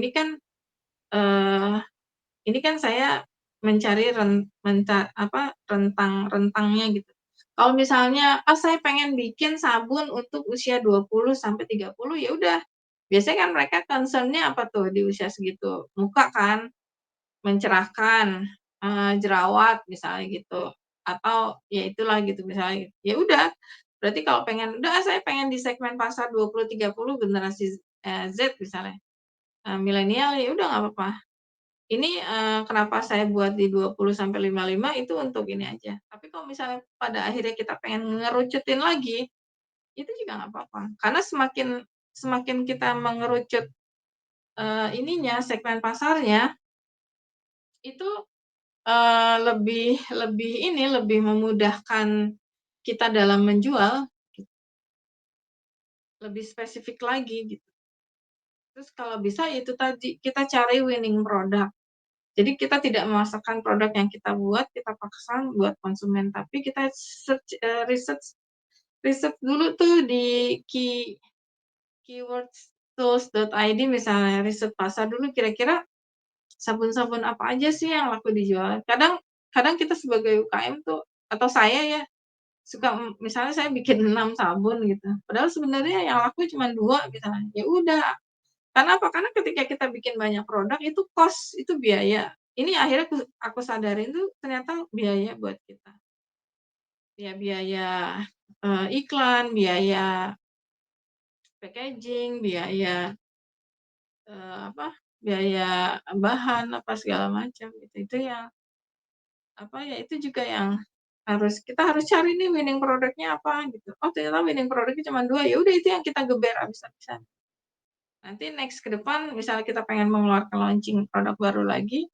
ini kan saya mencari rentang-rentangnya gitu. Kalau misalnya, saya pengen bikin sabun untuk usia 20 sampai 30, ya udah. Biasanya kan mereka concern-nya apa tuh di usia segitu? Muka kan, mencerahkan, jerawat misalnya gitu, atau ya itulah gitu misalnya. Ya udah, berarti kalau udah saya pengen di segmen pasar 20, 30 generasi, Z misalnya, milenial, ya udah nggak apa-apa. Ini, kenapa saya buat di 20 sampai 55 itu untuk ini aja. Tapi kalau misalnya pada akhirnya kita pengen ngerucutin lagi, itu juga nggak apa-apa. Karena semakin semakin kita mengerucut, ininya, segmen pasarnya, itu, lebih lebih lebih memudahkan kita dalam menjual, lebih spesifik lagi gitu. Terus kalau bisa itu tadi, kita cari winning product. Jadi kita tidak memasarkan produk yang kita buat, kita paksakan buat konsumen, tapi kita riset riset dulu tuh di keywordstools.id misalnya, riset pasar dulu kira-kira sabun-sabun apa aja sih yang laku dijual. Kadang kadang kita sebagai UKM tuh atau saya ya suka misalnya saya bikin 6 sabun gitu, padahal sebenarnya yang laku cuma 2 misalnya. Ya udah, karena apa? Karena ketika kita bikin banyak produk itu cost, itu biaya. Ini akhirnya aku sadarin tuh ternyata biaya buat kita. Ya biaya, iklan, biaya packaging, biaya, apa, biaya bahan apa segala macam gitu. Itu yang apa ya, itu juga yang kita harus cari nih winning produknya apa gitu. Oh ternyata winning produknya cuma 2, ya udah itu yang kita geber abis-abisan. Nanti next ke depan misalnya kita pengen mengeluarkan launching produk baru lagi,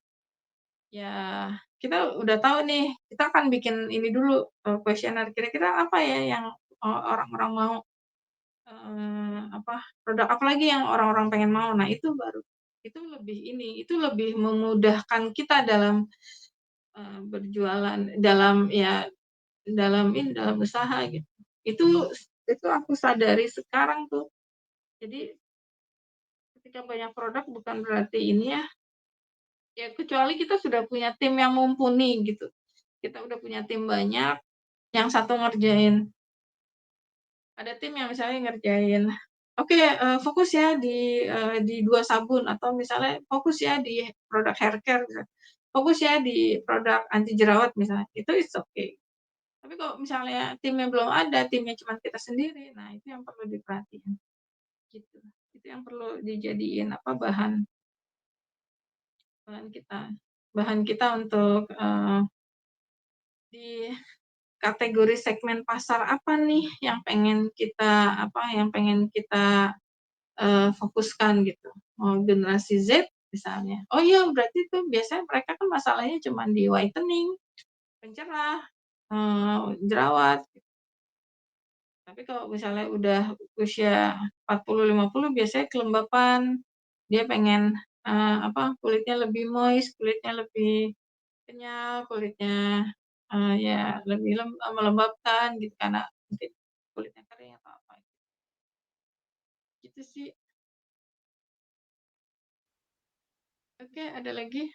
ya kita udah tahu nih, kita akan bikin ini dulu, kuesioner kira-kira apa ya yang, orang-orang mau, apa, produk apa lagi yang orang-orang pengen mau. Nah itu baru, itu lebih memudahkan kita dalam, berjualan, dalam usaha gitu. Itu itu aku sadari sekarang tuh. Jadi ketika banyak produk bukan berarti ini ya, kecuali kita sudah punya tim yang mumpuni gitu. Kita udah punya tim banyak, yang satu ngerjain ada tim yang misalnya ngerjain, "Oke, fokus ya di 2 sabun," atau misalnya, "Fokus ya di produk hair care," misalnya, "Fokus ya di produk anti jerawat," misalnya, itu it's okay. Tapi kalau misalnya timnya belum ada, timnya cuma kita sendiri, nah itu yang perlu diperhatiin, gitu. Itu yang perlu dijadiin, apa, bahan kita bahan kita untuk, di kategori segmen pasar apa nih yang pengen kita, fokuskan gitu. Mau generasi Z misalnya, oh iya berarti tuh biasanya mereka kan masalahnya cuma di whitening, pencerah, jerawat. Tapi kalau misalnya udah usia 40, 50 biasanya kelembapan, dia pengen, apa, kulitnya lebih moist, kulitnya lebih kenyal, kulitnya, Ya lebih melembabkan gitu karena mungkin kulitnya kering atau apa, gitu sih. Oke, ada lagi?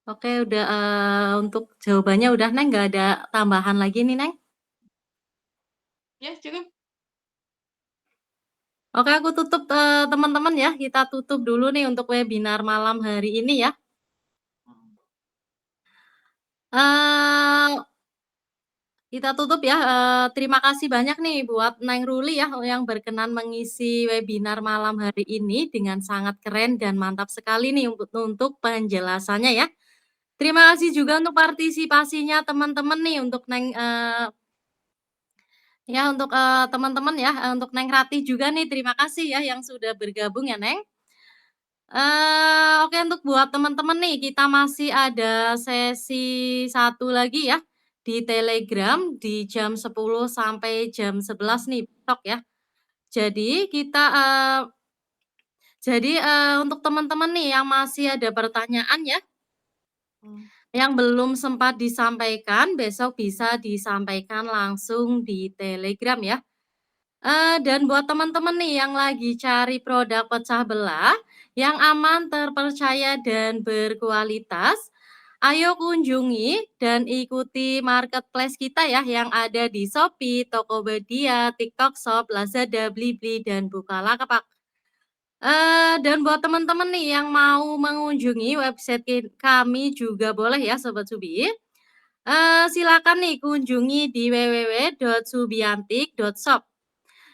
Oke, udah, untuk jawabannya udah, Neng, nggak ada tambahan lagi nih, Neng? Ya, cukup. Oke, aku tutup, teman-teman ya, kita tutup dulu nih untuk webinar malam hari ini ya. Mmm, Eee, kita tutup ya, terima kasih banyak nih buat Neng Ruli ya, yang berkenan mengisi webinar malam hari ini dengan sangat keren dan mantap sekali nih untuk penjelasannya ya. Terima kasih juga untuk partisipasinya teman-teman nih untuk Neng, ya untuk, teman-teman ya, untuk Neng Ratih juga nih terima kasih ya yang sudah bergabung ya, Neng. Oke untuk buat teman-teman nih kita masih ada sesi satu lagi ya di Telegram di jam 10 sampai jam 11 nih besok ya. Jadi kita, untuk teman-teman nih yang masih ada pertanyaan ya, mmm, yang belum sempat disampaikan besok bisa disampaikan langsung di Telegram ya. Dan buat teman-teman nih yang lagi cari produk pecah belah yang aman, terpercaya, dan berkualitas, ayo kunjungi dan ikuti marketplace kita ya yang ada di Shopee, Tokopedia, TikTok Shop, Lazada, Blibli, dan Bukalapak. Dan buat teman-teman nih yang mau mengunjungi website kami juga boleh ya Sobat Subi. Silakan nih kunjungi di www.subiantik.shop.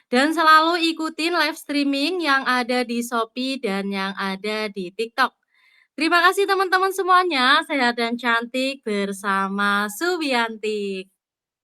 Dan selalu ikutin live streaming yang ada di Shopee dan yang ada di TikTok. Terima kasih teman-teman semuanya, sehat dan cantik bersama Subiantik.